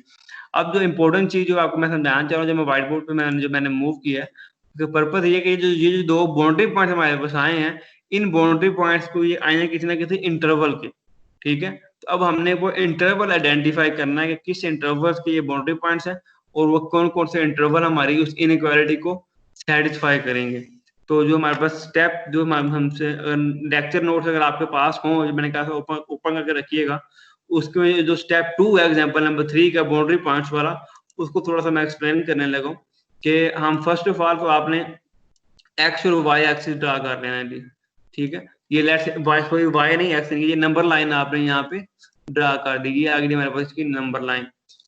[SPEAKER 2] अब जो इंपॉर्टेंट चीज जो आपको मैं समझाना चाह रहा हूँ, जब मैं व्हाइट बोर्ड पे मैंने मूव किया है, तो पर्पस ये कि ये जो दो बाउंड्री पॉइंट्स हमारे पास आए हैं, इन बाउंड्री पॉइंट्स को ये आए हैं किसी ना किसी इंटरवल के, ठीक है। तो अब हमने वो इंटरवल आइडेंटिफाई करना है कि किस इंटरवल्स के ये बाउंड्री पॉइंट्स हैं और वो कौन कौन से इंटरवल हमारी उस इनइक्वालिटी को सेटिस्फाई करेंगे। तो जो हमारे पास स्टेप जो हमसे लेक्चर नोट्स अगर आपके पास हो, जो मैंने कहा था ओपन ओपन करके रखिएगा, उसके जो स्टेप 2 है एग्जांपल नंबर 3 का बाउंड्री पॉइंट्स वाला, उसको थोड़ा सा मैं एक्सप्लेन करने लगा हूं कि हम फर्स्ट ऑफ ऑल तो आपने एक्स और वाई एक्सिस ड्रा कर लेना है, ठीक है। ये लेट्स वाई नहीं एक्स नहीं, ये नंबर लाइन आपने यहाँ पे ड्रा कर दी, ये आगे हमारे पास इसकी नंबर लाइन,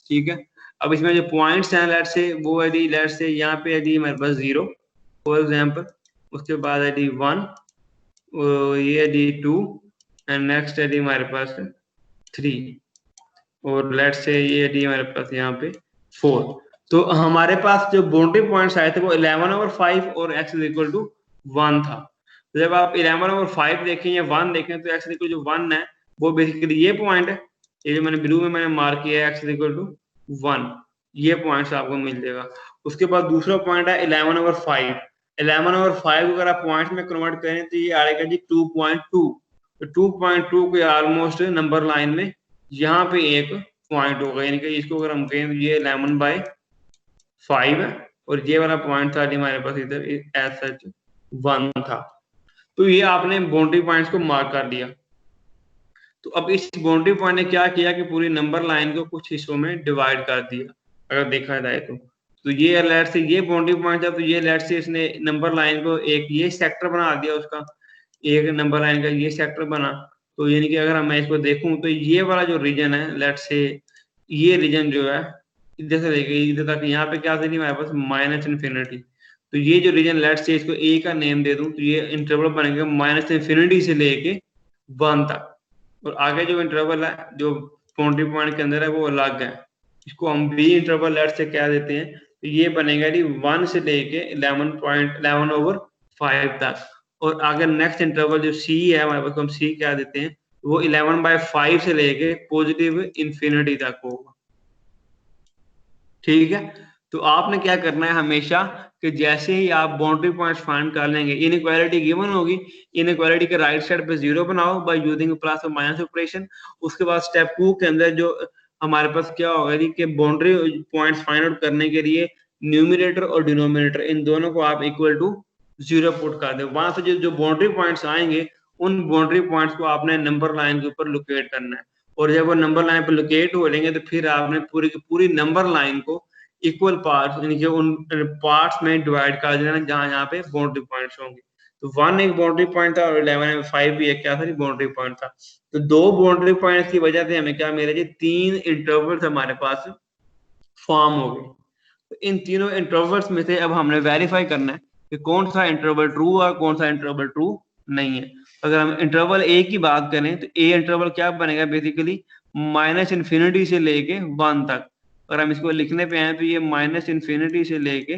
[SPEAKER 2] ठीक है। अब इसमें जो पॉइंट्स हैं लेट्स से वो है दी, लेट्स से यहाँ पे है दी हमारे पास 0 फॉर एग्जांपल, उसके बाद है दी 1, ये है दी 2 एंड नेक्स्ट है दी हमारे पास 3, और लेट्स से ये है दी हमारे पास यहाँ पे 4। तो हमारे पास जो बाउंड्री पॉइंट्स आए थे वो 11/5 और x इज इक्वल टू 1 था। तो जब आप 11/5 देखें या 1 देखें तो x इज इक्वल टू 1 है, वो बेसिकली ये पॉइंट है, ये जो मैंने ब्लू में मैंने मार्क किया है x इज इक्वल टू 1, ये पॉइंट्स आपको मिल जाएगा। उसके बाद दूसरा पॉइंट है 11/5। 11/5 अगर आप पॉइंट्स में कन्वर्ट करें तो ये आएगा जी 2.2। तो 2.2 को ऑलमोस्ट नंबर लाइन में यहाँ पे एक पॉइंट होगा, यानी कि इसको अगर हम कहें ये 11/5 है और ये वाला पॉइंट था हमारे पास इधर एज सच 1 था। तो ये आपने बाउंड्री पॉइंट्स को मार्क कर दिया। तो अब इस बाउंड्री पॉइंट ने क्या किया कि पूरी नंबर लाइन को कुछ हिस्सों में डिवाइड कर दिया, अगर देखा जाए तो ये लेट से ये बाउंड्री पॉइंट था, तो ये लेट से इसने नंबर लाइन को एक ये सेक्टर बना दिया, उसका एक नंबर लाइन का ये सेक्टर बना। तो यानी कि अगर मैं इसको देखूं तो ये वाला जो रीजन है लेट से ये रीजन जो है इधर से लेके इधर तक, यहाँ पे क्या था हमारे पास माइनस इन्फिनिटी। तो ये जो रीजन लेट से इसको ए का नेम दे दूं तो ये इंटरवल बनेगा माइनस इन्फिनिटी से लेके 1 तक, और आगे जो इंटरवल है जो बाउंड्री पॉइंट के अंदर है वो अलग है, इसको हम बी इंटरवल लेट से क्या देते हैं। तो ये बनेगा जी 1 से लेके 11/5 तक, और अगर नेक्स्ट इंटरवल जो सी है हमारे पास, हम सी क्या देते हैं, वो 11/5 से लेके पॉजिटिव इन्फिनिटी तक होगा, ठीक है। तो आपने क्या करना है हमेशा कि जैसे ही आप बाउंड्री पॉइंट्स फाइंड कर लेंगे, इनइक्वालिटी गिवन होगी, इनइक्वालिटी के राइट साइड पे 0 बनाओ बाय यूजिंग प्लस और माइनस ऑपरेशन। उसके बाद स्टेप 2 के अंदर जो हमारे पास क्या होगा जी कि बाउंड्री पॉइंट्स फाइंड आउट करने के लिए न्यूमरेटर और डिनोमिनेटर इन दोनों को आप इक्वल टू 0 पुट कर दे। वहां से जो बाउंड्री पॉइंट्स आएंगे उन बाउंड्री पॉइंट्स को आपने नंबर लाइन के ऊपर लोकेट करना है, और जब वो नंबर लाइन पर लोकेट हो लेंगे तो फिर आपने पूरी की पूरी नंबर लाइन को इक्वल पार्ट्स यानी कि उन पार्ट्स में डिवाइड कर देना जहां यहाँ पे बाउंड्री पॉइंट्स होंगे। तो 1 एक बाउंड्री पॉइंट था और 11/5 भी एक क्या था बाउंड्री पॉइंट था। तो दो बाउंड्री पॉइंट्स की वजह से हमें क्या मिला जी 3 इंटरवल्स हमारे पास फॉर्म हो गए। तो इन तीनों इंटरवल्स में से अब हमने वेरीफाई करना है कि कौन सा इंटरवल ट्रू और कौन सा इंटरवल ट्रू नहीं है। अगर हम इंटरवल ए की बात करें तो ए इंटरवल क्या बनेगा बेसिकली माइनस इन्फिनिटी से लेके 1 तक। अगर हम इसको लिखने पे आए तो ये माइनस इन्फिनिटी से लेके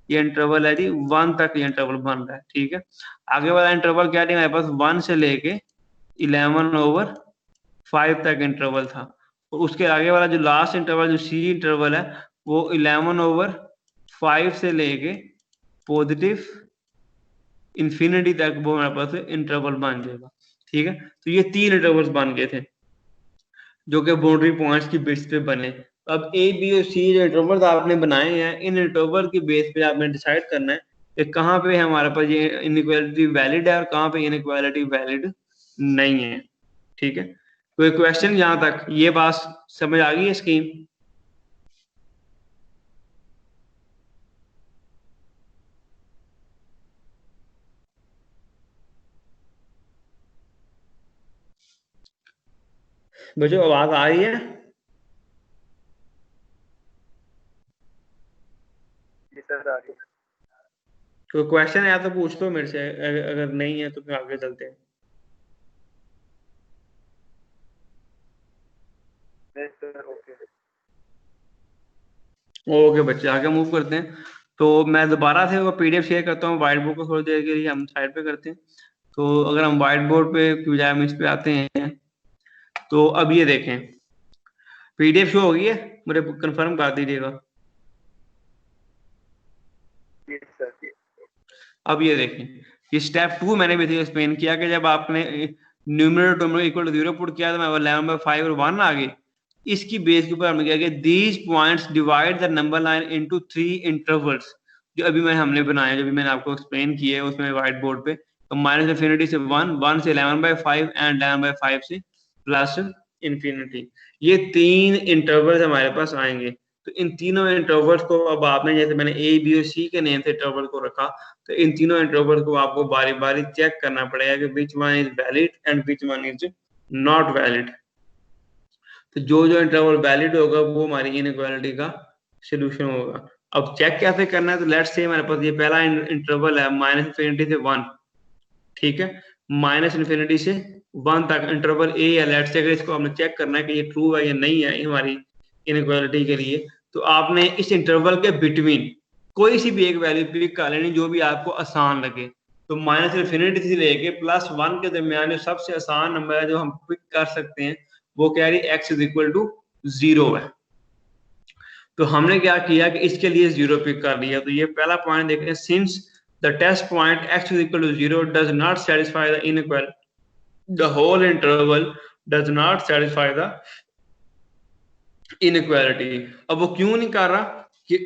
[SPEAKER 2] ये इंटरवल है जी 1 तक ये इंटरवल बन रहा है, ठीक है। आगे वाला इंटरवल क्या है हमारे पास 1 से लेके 11/5 तक इंटरवल था, और उसके आगे वाला जो लास्ट इंटरवल जो सी इंटरवल है वो 11/5 से लेके पॉजिटिव इन्फिनिटी तक वो हमारे पास इंटरवल बन जाएगा, ठीक है। तो ये 3 इंटरवल्स बन गए थे जो कि बाउंड्री पॉइंट्स की बेस पे बने। अब ए बी और सी जो इंटरवल्स आपने बनाए हैं इन इंटरवल की बेस पे आपने डिसाइड करना है कि कहाँ पे हमारे पास ये इनइक्वालिटी वैलिड है और कहाँ पे इनइक्वालिटी वैलिड नहीं है, ठीक है। कोई क्वेश्चन यहाँ तक, ये बात समझ आ गई है स्कीम? बच्चों आवाज आ रही है?
[SPEAKER 4] जी सर आ रही है।
[SPEAKER 2] तो क्वेश्चन है तो पूछ लो मेरे से, अगर नहीं है तो फिर आगे चलते हैं।
[SPEAKER 4] नहीं सर ओके।
[SPEAKER 2] ओके बच्चे आगे मूव करते हैं। तो मैं दोबारा से वो पीडीएफ शेयर करता हूँ, व्हाइट बोर्ड को थोड़ी देर के लिए हम साइड पे करते हैं। तो अगर हम व्हाइट बोर्ड पे बजाय हम इस पे आते हैं, तो अब ये देखें पीडीएफ शो हो गई है, मुझे कंफर्म कर दीजिएगा।
[SPEAKER 4] जी सर।
[SPEAKER 2] अब ये देखें ये स्टेप 2 मैंने भी एक्सप्लेन किया कि जब आपने numerator terminal equal to 0 put किया तो मैं 11/5 और 1 आ गई। इसकी बेस के ऊपर हमने क्या किया, these points divide the number line into 3 intervals, जो अभी हमने बनाया, जो अभी मैंने आपको एक्सप्लेन किया है उसमें व्हाइट बोर्ड पे। तो माइनस इन्फिनिटी से 1, 1 से 11/5 एंड 11/5 से प्लस इन्फिनिटी, ये 3 इंटरवल्स हमारे पास आएंगे। तो इन तीनों इंटरवल्स को अब आपने, जैसे मैंने ए बी और सी के नेम से इंटरवल को रखा, तो इन तीनों इंटरवल को आपको बारी बारी चेक करना पड़ेगा कि which one is valid and which one is not valid. तो जो जो इंटरवल वैलिड होगा वो हमारी इनइक्वालिटी का सॉल्यूशन होगा। अब चेक कैसे करना है, तो लेट्स से हमारे पास ये पहला इंटरवल है माइनस इन्फिनिटी से 1, ठीक है, माइनस इन्फिनिटी से 1 तक इंटरवल ए है। लेट्स से अगर इसको हमने चेक करना है कि ये ट्रू है या नहीं है हमारी इनइक्वालिटी के लिए, तो आपने इस इंटरवल के बिटवीन कोई सी भी एक वैल्यू पिक कर लेनी जो भी आपको आसान लगे। तो माइनस इन्फिनिटी से लेके प्लस 1 के दरमियान जो सबसे आसान नंबर है जो हम पिक कर सकते हैं वो क्या है, x इज इक्वल टू 0 है। तो हमने क्या किया कि इसके लिए 0 पिक कर लिया। तो ये पहला पॉइंट देख रहे हैं, since the test point x is equal to 0 does not satisfy the inequality, the whole interval does not satisfy the inequality. अब वो क्यों नहीं कर रहा कि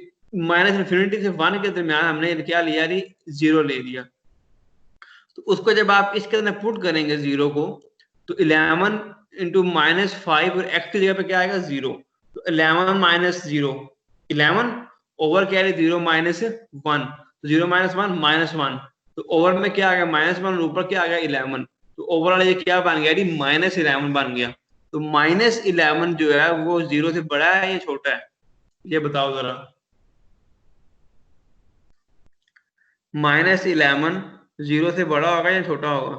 [SPEAKER 2] माइनस इन्फिनिटी से 1 के दरमियान हमने क्या लिया, 0 ले लिया। तो उसको जब आप इसके अंदर पुट करेंगे 0 को, तो 11 इंटू -5 और x की जगह पे क्या आएगा 0। तो 11 माइनस 0 11 ओवर क्या है 0 माइनस 1, तो 0 माइनस 1 -1, तो ओवर में क्या आ गया -1, ऊपर क्या आ गया 11। तो ओवरऑल ये क्या बन गया, -11 बन गया। तो -11 जो है वो 0 से बड़ा है या छोटा है, ये बताओ जरा। -11 0 से बड़ा होगा या छोटा होगा?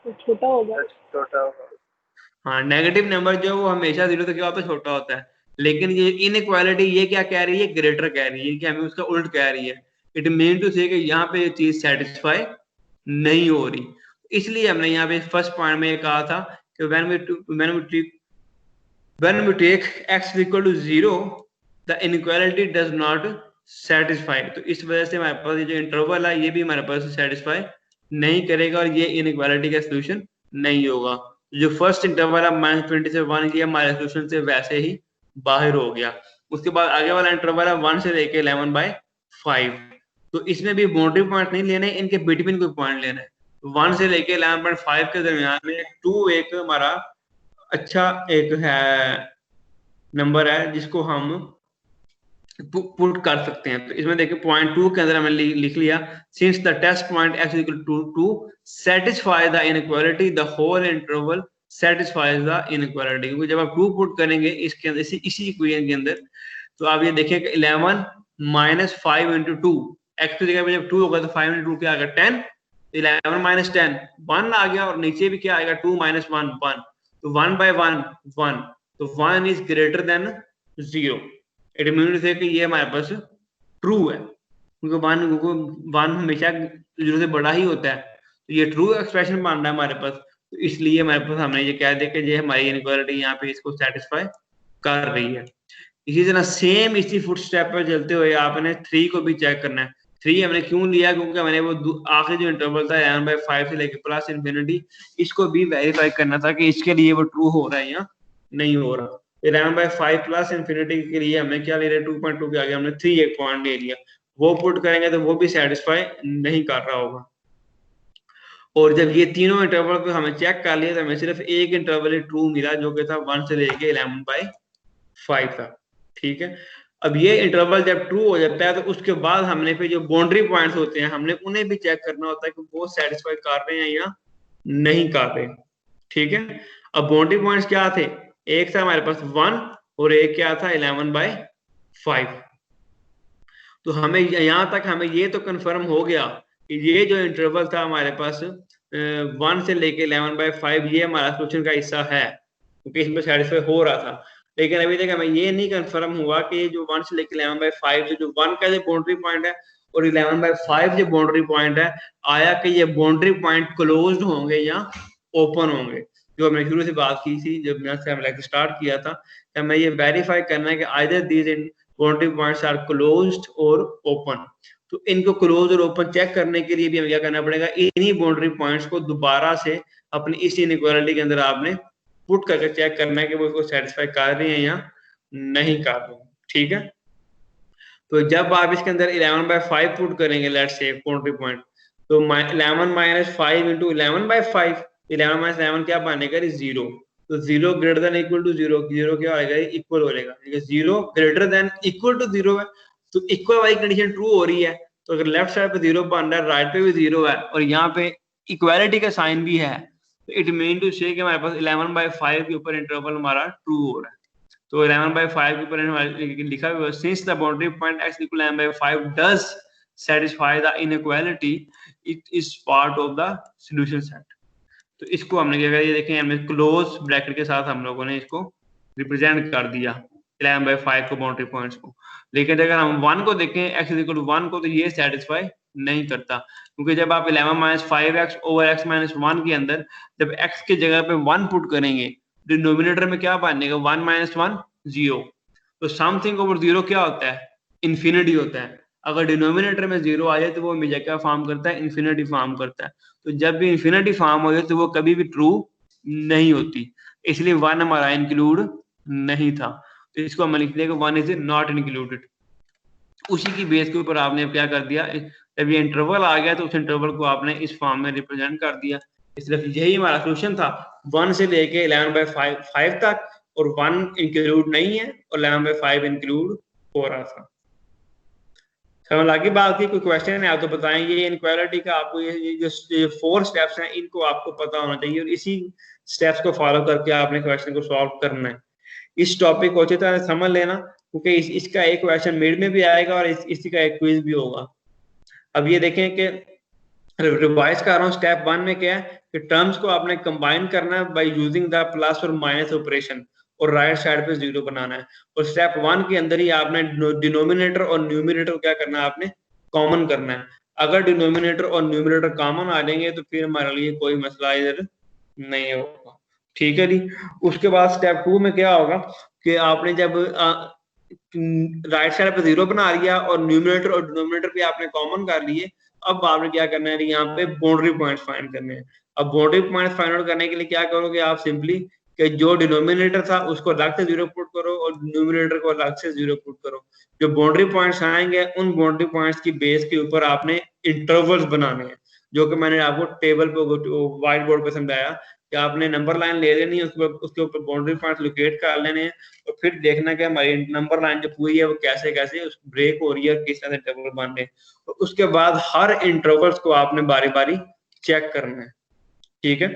[SPEAKER 3] तो छोटा होगा।
[SPEAKER 4] छोटा होगा।
[SPEAKER 2] हाँ, नेगेटिव नंबर जो है वो हमेशा 0 से क्या होता है, छोटा होता है। लेकिन ये इनइक्वालिटी ये क्या कह रही है, ग्रेटर कह रही है, कि हमें उसका उल्ट कह रही है। इट मीन टू से कि यहाँ पे ये चीज सेटिस्फाई नहीं हो रही। इसलिए हमने यहाँ पे फर्स्ट पॉइंट में ये कहा था कि when we take x equal to 0 the inequality does not satisfy। तो इस वजह से हमारे पास ये जो इंटरवल है ये भी हमारे पास सेटिस्फाई नहीं करेगा और ये इनइक्वालिटी का सॉल्यूशन नहीं होगा। जो फर्स्ट इंटरवल है -20 से 1, ये हमारे सॉल्यूशन से वैसे ही बाहर हो गया। उसके बाद आगे वाला इंटरवल है 1 से लेके 11/5। तो इसमें भी बाउंड्री पॉइंट नहीं लेने, इनके बिटवीन कोई पॉइंट लेना है। 1 से लेके 11/5 के दरमियान में 2 एक हमारा अच्छा एक है नंबर है जिसको हम पुट कर सकते हैं। तो इसमें देखिए पॉइंट 2 के अंदर हमने लिख लिया, since the test point x equal to 2 satisfy the inequality the whole interval satisfies the inequality. क्योंकि जब आप 2 पुट करेंगे इसके अंदर इसी इक्वेशन के अंदर, तो आप ये देखिए कि 11 - 5 × 2, x की जगह पे जब 2 होगा तो 5 × 2 क्या आएगा 10, 11 - 10 1 आ गया, और नीचे भी क्या आएगा 2 - 1 1, तो 1/1 1, तो 1 is greater than 0। It mean से कि ये हमारे पास ट्रू है, क्योंकि 1 हमेशा 0 से बड़ा ही होता है। तो ये ट्रू एक्सप्रेशन बन रहा है हमारे पास, तो इसलिए हमारे पास हमने ये कह दिया कि ये हमारी इनइक्वालिटी यहाँ पे इसको सेटिस्फाई कर रही है। इसी तरह सेम इसी फुट स्टेप पर चलते हुए आपने 3 को भी चेक करना है। 3 हमने क्यों लिया, क्योंकि हमने वो आखिरी जो इंटरवल था 11/5 से लेके प्लस इन्फिनिटी, इसको भी वेरीफाई करना था कि इसके लिए वो ट्रू हो रहा है या नहीं हो रहा। 11/5 प्लस इन्फिनिटी के लिए हमने क्या ले रहे 2.2 के आगे हमने 3 एक पॉइंट ले लिया, वो पुट करेंगे तो वो भी सेटिस्फाई नहीं कर रहा होगा। और जब ये तीनों इंटरवल को हमें चेक कर लिया तो हमें सिर्फ एक इंटरवल ट्रू मिला जो कि था 1 से लेके 11/5 था। ठीक है, अब ये इंटरवल जब ट्रू हो जाता है तो उसके बाद हमने फिर जो बाउंड्री पॉइंट्स होते हैं हमने उन्हें भी चेक करना होता है कि वो सेटिस्फाई कर रहे हैं या नहीं कर रहे। ठीक है, अब बाउंड्री पॉइंट्स क्या थे, एक था हमारे पास 1 और एक क्या था 11/5। तो हमें यहां तक हमें ये तो कंफर्म हो गया कि ये जो इंटरवल था हमारे पास 1 से लेके 11/5 ये हमारा सोल्यूशन का हिस्सा है, क्योंकि इसमें सेटिस्फाई हो रहा था। लेकिन अभी तक हमें ये नहीं कंफर्म हुआ कि जो 1 से लेके 11/5 जो 1 का जो बाउंड्री पॉइंट है और 11/5 जो बाउंड्री पॉइंट है, आया कि ये बाउंड्री पॉइंट क्लोज्ड होंगे या ओपन होंगे। जो हमने शुरू से बात की थी जब मैंने स्टार्ट किया था, हमें ये वेरीफाई करना है कि either these boundary points are closed और ओपन। तो इनको क्लोज और ओपन चेक करने के लिए भी हमें क्या करना पड़ेगा, इन्हीं बाउंड्री पॉइंट्स को दोबारा से अपनी इस इनइक्वालिटी के अंदर आपने पुट करके चेक करना है कि वो इसको सेटिस्फाई कर रही है या नहीं कर रही। ठीक है, तो जब आप इसके अंदर 11/5 पुट करेंगे लेट्स से बाउंड्री पॉइंट, तो 11 - 5 × 11/5, 11 - 11 क्या बनेगा, 0। तो 0 ग्रेटर देन इक्वल टू 0, 0 क्या आएगा, इक्वल हो जाएगा। 0 ग्रेटर देन इक्वल टू 0 है, तो इक्वल वाली कंडीशन ट्रू हो रही है। तो अगर लेफ्ट साइड पे 0 बन रहा है, राइट पे भी 0 है और यहाँ पे इक्वालिटी का साइन भी है, तो इट मीन टू से कि हमारे पास 11/5 के ऊपर इंटरवल हमारा ट्रू हो रहा है। तो 11/5 के ऊपर लिखा हुआ है, since the boundary point x = 11/5 does satisfy the inequality, it is part of the solution set. तो इसको हमने क्या किया, ये देखें हमने क्लोज ब्रैकेट के साथ हम लोगों ने इसको रिप्रेजेंट कर दिया 11/5 को, बाउंड्री पॉइंट्स को। लेकिन अगर हम 1 को देखें, x = 1 को, तो ये सेटिस्फाई नहीं करता, क्योंकि जब आप 11 - 5x / x - 1 के अंदर जब x की जगह पे 1 पुट करेंगे, डिनोमिनेटर में क्या बनेगा, 1 - 1 0। तो समथिंग ओवर 0 क्या होता है, इन्फिनिटी होता है। अगर डिनोमिनेटर में 0 आ जाए तो वो हमेशा क्या फॉर्म करता है, इन्फिनिटी फॉर्म करता है। तो जब भी इन्फिनिटी फॉर्म हो जाए तो वो कभी भी ट्रू नहीं होती, इसलिए 1 हमारा इंक्लूड नहीं था। तो इसको हम लिख देंगे 1 इज नॉट इंक्लूडेड। उसी की बेस के ऊपर आपने क्या कर दिया, जब ये इंटरवल आ गया तो उस इंटरवल को आपने इस फॉर्म में रिप्रेजेंट कर दिया। सिर्फ यही हमारा सॉल्यूशन था 1 से लेके 11/5 तक, और 1 इंक्लूड नहीं है और 11/5 इंक्लूड हो रहा था। समझ लगी बात की? कोई क्वेश्चन है आप तो बताएं। ये इनक्वालिटी का आपको ये जो 4 स्टेप्स हैं इनको आपको पता होना चाहिए, और इसी स्टेप्स को फॉलो करके आपने क्वेश्चन को सॉल्व करना है। इस टॉपिक को अच्छी तरह समझ लेना, क्योंकि इसका एक क्वेश्चन मिड में भी आएगा और इसी का एक क्विज भी होगा। अब ये देखें कि रिवाइज कर रहा हूँ, स्टेप 1 में क्या है कि टर्म्स को आपने कंबाइन करना है बाय यूजिंग द प्लस और माइनस ऑपरेशन, और राइट साइड पे 0 बनाना है। और स्टेप 1 के अंदर ही आपने डिनोमिनेटर और न्यूमरेटर क्या करना है, आपने कॉमन करना है। अगर डिनोमिनेटर और न्यूमरेटर कॉमन आ जाएंगे तो फिर हमारे लिए कोई मसला इधर नहीं होगा। ठीक है जी। उसके बाद स्टेप 2 में क्या होगा कि आपने जब राइट साइड पे 0 बना लिया और न्यूमरेटर और डिनोमिनेटर भी आपने कॉमन कर लिए, अब आपने क्या करना है, यहाँ पे बाउंड्री पॉइंट्स फाइंड करने हैं। अब बाउंड्री पॉइंट्स फाइंड आउट करने के लिए क्या करोगे आप, सिंपली कि जो डिनोमिनेटर था उसको अलग से 0 पुट करो और न्यूमरेटर को अलग से 0 पुट करो। जो बाउंड्री पॉइंट्स आएंगे उन बाउंड्री पॉइंट्स की बेस के ऊपर आपने इंटरवल्स बनाने हैं, जो कि मैंने आपको टेबल पे व्हाइट बोर्ड पे समझाया कि आपने नंबर लाइन ले लेनी है, उसके ऊपर बाउंड्री पॉइंट्स लोकेट कर लेने हैं, और फिर देखना कि हमारी नंबर लाइन जो पूरी है वो कैसे कैसे ब्रेक हो रही है, किस तरह से इंटरवल बन रहे हैं। तो उसके बाद हर इंटरवल्स को आपने बारी बारी चेक करना है। ठीक है,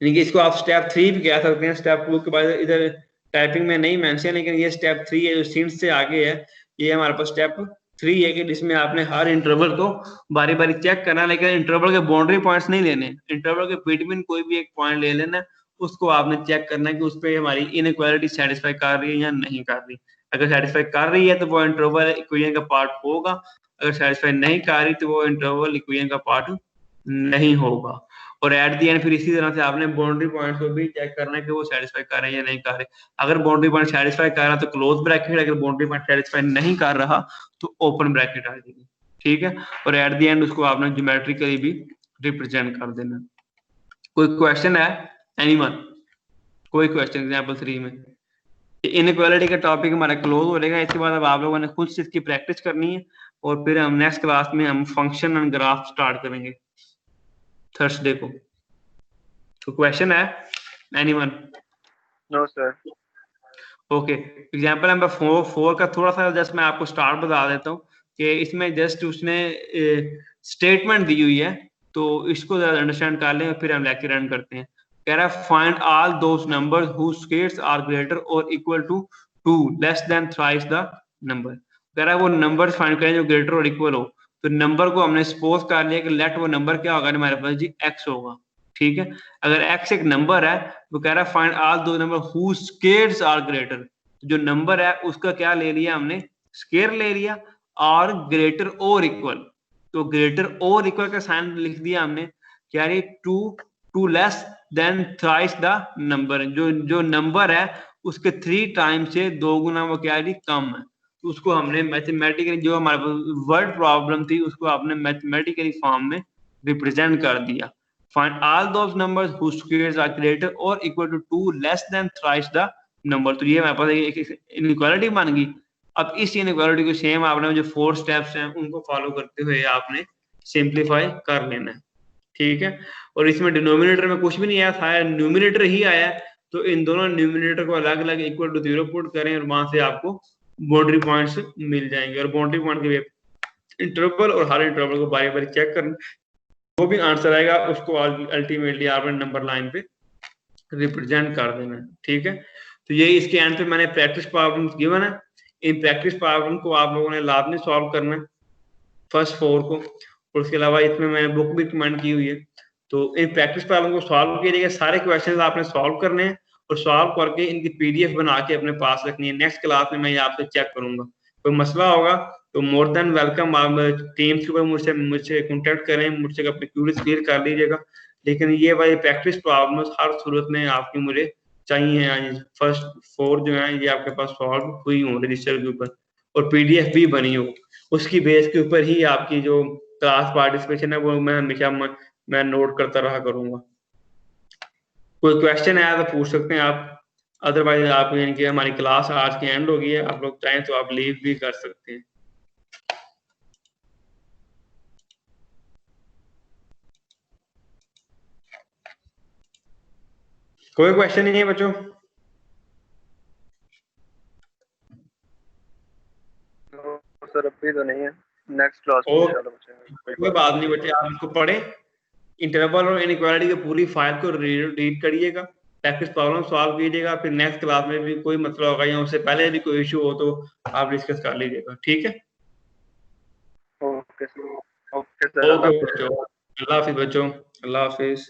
[SPEAKER 2] यानी कि इसको आप स्टेप 3 भी कह सकते हैं। स्टेप 2 के बाद इधर टाइपिंग में नहीं मेंशन, लेकिन ये स्टेप 3 है जो सिंस से आगे है, ये हमारे पास स्टेप 3 है कि जिसमें आपने हर इंटरवल को बारी बारी चेक करना है, लेकिन इंटरवल के बाउंड्री पॉइंट्स नहीं लेने, इंटरवल के बिटवीन कोई भी एक पॉइंट ले लेना, उसको आपने चेक करना है कि उस पर हमारी इनइक्वालिटी सेटिस्फाई कर रही है या नहीं कर रही। अगर सेटिस्फाई कर रही है तो वो इंटरवल इक्वेशन का पार्ट होगा, अगर सेटिस्फाई नहीं कर रही तो वो इंटरवल इक्वेशन का पार्ट नहीं होगा। और एट दी एंड फिर इसी तरह से आपने बाउंड्री पॉइंट्स को भी चेक करना है कि वो सेटिस्फाई कर रहे हैं या नहीं कर रहे। अगर बाउंड्री पॉइंट सेटिस्फाई कर रहा है तो क्लोज ब्रैकेट, अगर बाउंड्री पॉइंट सेटिस्फाई नहीं कर रहा तो ओपन ब्रैकेट आ जाएगी। ठीक है, और एट दी एंड उसको आपने ज्योमेट्रिकली भी रिप्रेजेंट कर देना। कोई क्वेश्चन है एनीवन? कोई क्वेश्चन एग्जांपल 3 में? इनइक्वालिटी का टॉपिक हमारा क्लोज हो जाएगा। इसके बाद अब आप लोगों ने खुद से इसकी प्रैक्टिस करनी है, और फिर हम नेक्स्ट क्लास में हम फंक्शन एंड ग्राफ स्टार्ट करेंगे थर्सडे को। तो क्वेश्चन है anyone?
[SPEAKER 4] No sir.
[SPEAKER 2] Okay, example number 4 का थोड़ा सा जस्ट मैं आपको स्टार्ट बता देता हूँ कि इसमें जस्ट उसने स्टेटमेंट दी हुई है, तो इसको अंडरस्टैंड कर लें और फिर हम लेक्चर रन करते हैं। कह रहा है find all those numbers whose squares are greater or equal to 2 less than thrice the number. कह रहा है वो नंबर्स फाइंड करें जो ग्रेटर और इक्वल हो। तो नंबर को हमने सपोज कर लिया कि लेट वो नंबर क्या होगा हमारे पास जी x होगा, ठीक है। अगर x एक नंबर है तो कह रहा है फाइंड ऑल दो number whose squares are greater, जो नंबर है उसका क्या ले लिया हमने, स्क्वायर ले लिया, और ग्रेटर और इक्वल, तो ग्रेटर और इक्वल का साइन लिख दिया हमने, क्या are two less than thrice the number, जो नंबर है उसके 3 टाइम से 2 गुना वो क्या है कम है। तो उसको हमने मैथमेटिकली जो हमारे पास वर्ड प्रॉब्लम थी उसको आपने मैथमेटिकली फॉर्म में रिप्रेजेंट कर दिया। Find all those numbers whose squares are greater or equal to 2 less than thrice the number. तो ये हमारे पास एक इनइक्वालिटी बन गई। अब इस इनइक्वालिटी को सेम आपने जो 4 स्टेप्स हैं उनको फॉलो करते हुए आपने सिंप्लीफाई कर लेना है, ठीक है। और इसमें डिनोमिनेटर में कुछ भी नहीं आया था, न्यूमिनेटर ही आया है, तो इन दोनों न्यूमिनेटर को अलग अलग इक्वल टू 0 पुट करें और वहां से आपको बाउंड्री पॉइंट्स मिल जाएंगे। और बाउंड्री पॉइंट के इंटरवल और हर इंटरवल को बारी बारी चेक करना, वो भी आंसर आएगा उसको अल्टीमेटली आपने नंबर लाइन पे रिप्रेजेंट कर देना है, ठीक है। तो यही इसके एंड पे मैंने प्रैक्टिस प्रॉब्लम्स गिवन है। इन प्रैक्टिस प्रॉब्लम को आप लोगों ने लाजमी सॉल्व करना है फर्स्ट 4 को, और उसके अलावा इसमें मैंने बुक भी कमेंट की हुई है। तो इन प्रैक्टिस प्रॉब्लम को सॉल्व कीजिएगा, सारे क्वेश्चन आपने सॉल्व करने हैं और सॉल्व करके इनकी पीडीएफ बना के अपने पास रखनी है। नेक्स्ट क्लास में मैं ये आपसे चेक करूंगा, कोई मसला होगा तो मोर देन वेलकम, आप टीम्स के ऊपर मुझसे कॉन्टेक्ट करें, मुझसे अपनी क्यूरीज क्लियर कर लीजिएगा। लेकिन ये वाली प्रैक्टिस प्रॉब्लम्स हर सूरत में आपकी मुझे चाहिए। फर्स्ट 4 जो है ये आपके पास सॉल्व हुई हो रजिस्टर के ऊपर और पीडीएफ भी बनी हो, उसकी बेस के ऊपर ही आपकी जो क्लास पार्टिसिपेशन है वो मैं हमेशा मैं नोट करता रहा करूंगा। कोई क्वेश्चन है तो पूछ सकते हैं आप, अदरवाइज आप यानी कि हमारी क्लास आज की एंड हो गई है, आप लोग चाहें तो आप लीव भी कर सकते हैं। कोई क्वेश्चन नहीं है बच्चों?
[SPEAKER 4] सर अभी तो नहीं है, नेक्स्ट क्लास में इंशाल्लाह बच्चे।
[SPEAKER 2] कोई बात नहीं बच्चे, आप इसको पढ़ें, इंटरवल और इनइक्वालिटी की पूरी फाइल को रीड करिएगा, प्रैक्टिस प्रॉब्लम सॉल्व कीजिएगा, फिर नेक्स्ट क्लास में भी कोई मसला होगा या उससे पहले भी कोई इशू हो तो आप डिस्कस कर लीजिएगा, ठीक है।
[SPEAKER 4] Okay sir, okay sir,
[SPEAKER 2] okay बच्चों, अल्लाह हाफिज बच्चों, अल्लाह हाफिज।